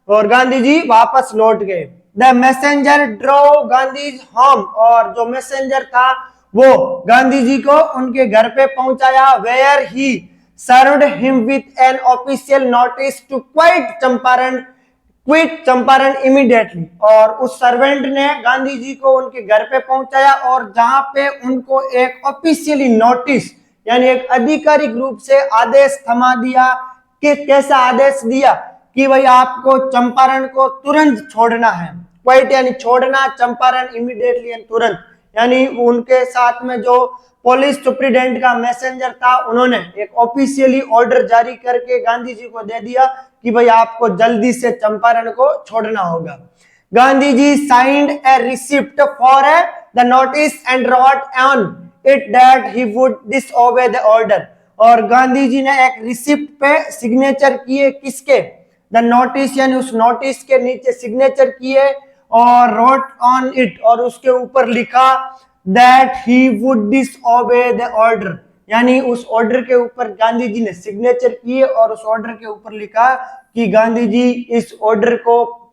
और गांधी जी वापस लौट गए। The messenger drove Gandhi's home, और जो मैसेंजर था वो गांधी जी को उनके घर पे पहुंचाया, where he served him with an official notice to quit Champaran immediately, और उस सर्वेंट ने गांधी जी को उनके घर पे पहुंचाया और जहां पे उनको एक ऑफिशियली नोटिस यानी एक आधिकारिक रूप से आदेश थमा दिया कि कैसा आदेश दिया कि भाई आपको चंपारण को तुरंत छोड़ना है, क्वाइट यानी छोड़ना, चंपारण इमीडिएटली यानी तुरंत, यानी उनके साथ में जो पुलिस सुप्रीडेंट का मैसेंजर था उन्होंने एक ऑफिशियली ऑर्डर जारी करके गांधी जी को दे दिया कि भाई आपको जल्दी से चंपारण को छोड़ना होगा। Gandhi ji signed a receipt for the notice and wrote on it that he would disobey the order, और गांधी जी ने एक रिसिप्ट पे सिग्नेचर किए, किसके, द नोटिस यानी उस नोटिस के नीचे सिग्नेचर किए और रोट ऑन इट, और उसके ऊपर लिखा that he would disobey the order, यानी उस ऑर्डर के ऊपर गांधी जी ने सिग्नेचर किए और उस ऑर्डर के ऊपर लिखा कि गांधी जी इस ऑर्डर को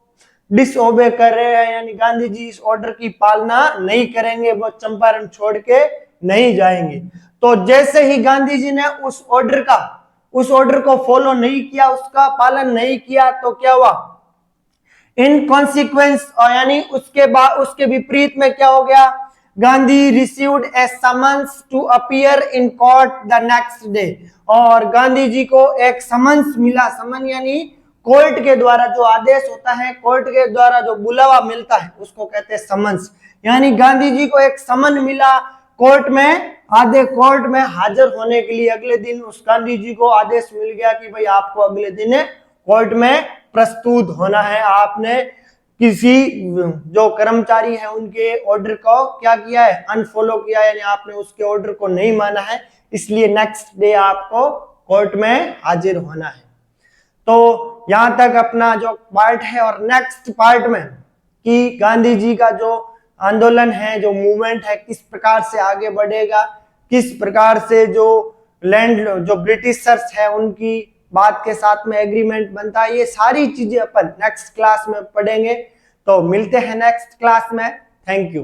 डिसओबे कर रहे हैं, यानी गांधी जी इस ऑर्डर की पालना नहीं करेंगे, वो चंपारण छोड़ के नहीं जाएंगे। तो जैसे ही गांधी जी ने उस ऑर्डर को फॉलो नहीं किया, उसका पालन नहीं किया, तो क्या हुआ, इन कॉन्सिक्वेंस यानी उसके बाद उसके विपरीत में क्या हो गया, Gandhi received a summons to appear in court the next day, और गांधी जी को एक समन्स मिला, समन यानी कोर्ट के द्वारा जो आदेश होता है, कोर्ट के द्वारा जो बुलावा मिलता है उसको कहते हैं समन्स, यानी गांधी जी को एक समन मिला कोर्ट में हाजिर होने के लिए। अगले दिन उस गांधी जी को आदेश मिल गया कि भाई आपको अगले दिन कोर्ट में प्रस्तुत होना है, आपने किसी जो कर्मचारी है उनके ऑर्डर को क्या किया है, अनफॉलो किया है, यानी आपने उसके ऑर्डर को नहीं माना है, इसलिए नेक्स्ट डे आपको कोर्ट में हाजिर होना है। तो यहां तक अपना जो पार्ट है, और नेक्स्ट पार्ट में कि गांधी जी का जो आंदोलन है, जो मूवमेंट है, किस प्रकार से आगे बढ़ेगा, किस प्रकार से जो जो ब्रिटिशर्स है उनकी बात के साथ में एग्रीमेंट बनता है, ये सारी चीजें अपन नेक्स्ट क्लास में पढ़ेंगे। तो मिलते हैं नेक्स्ट क्लास में। Thank you.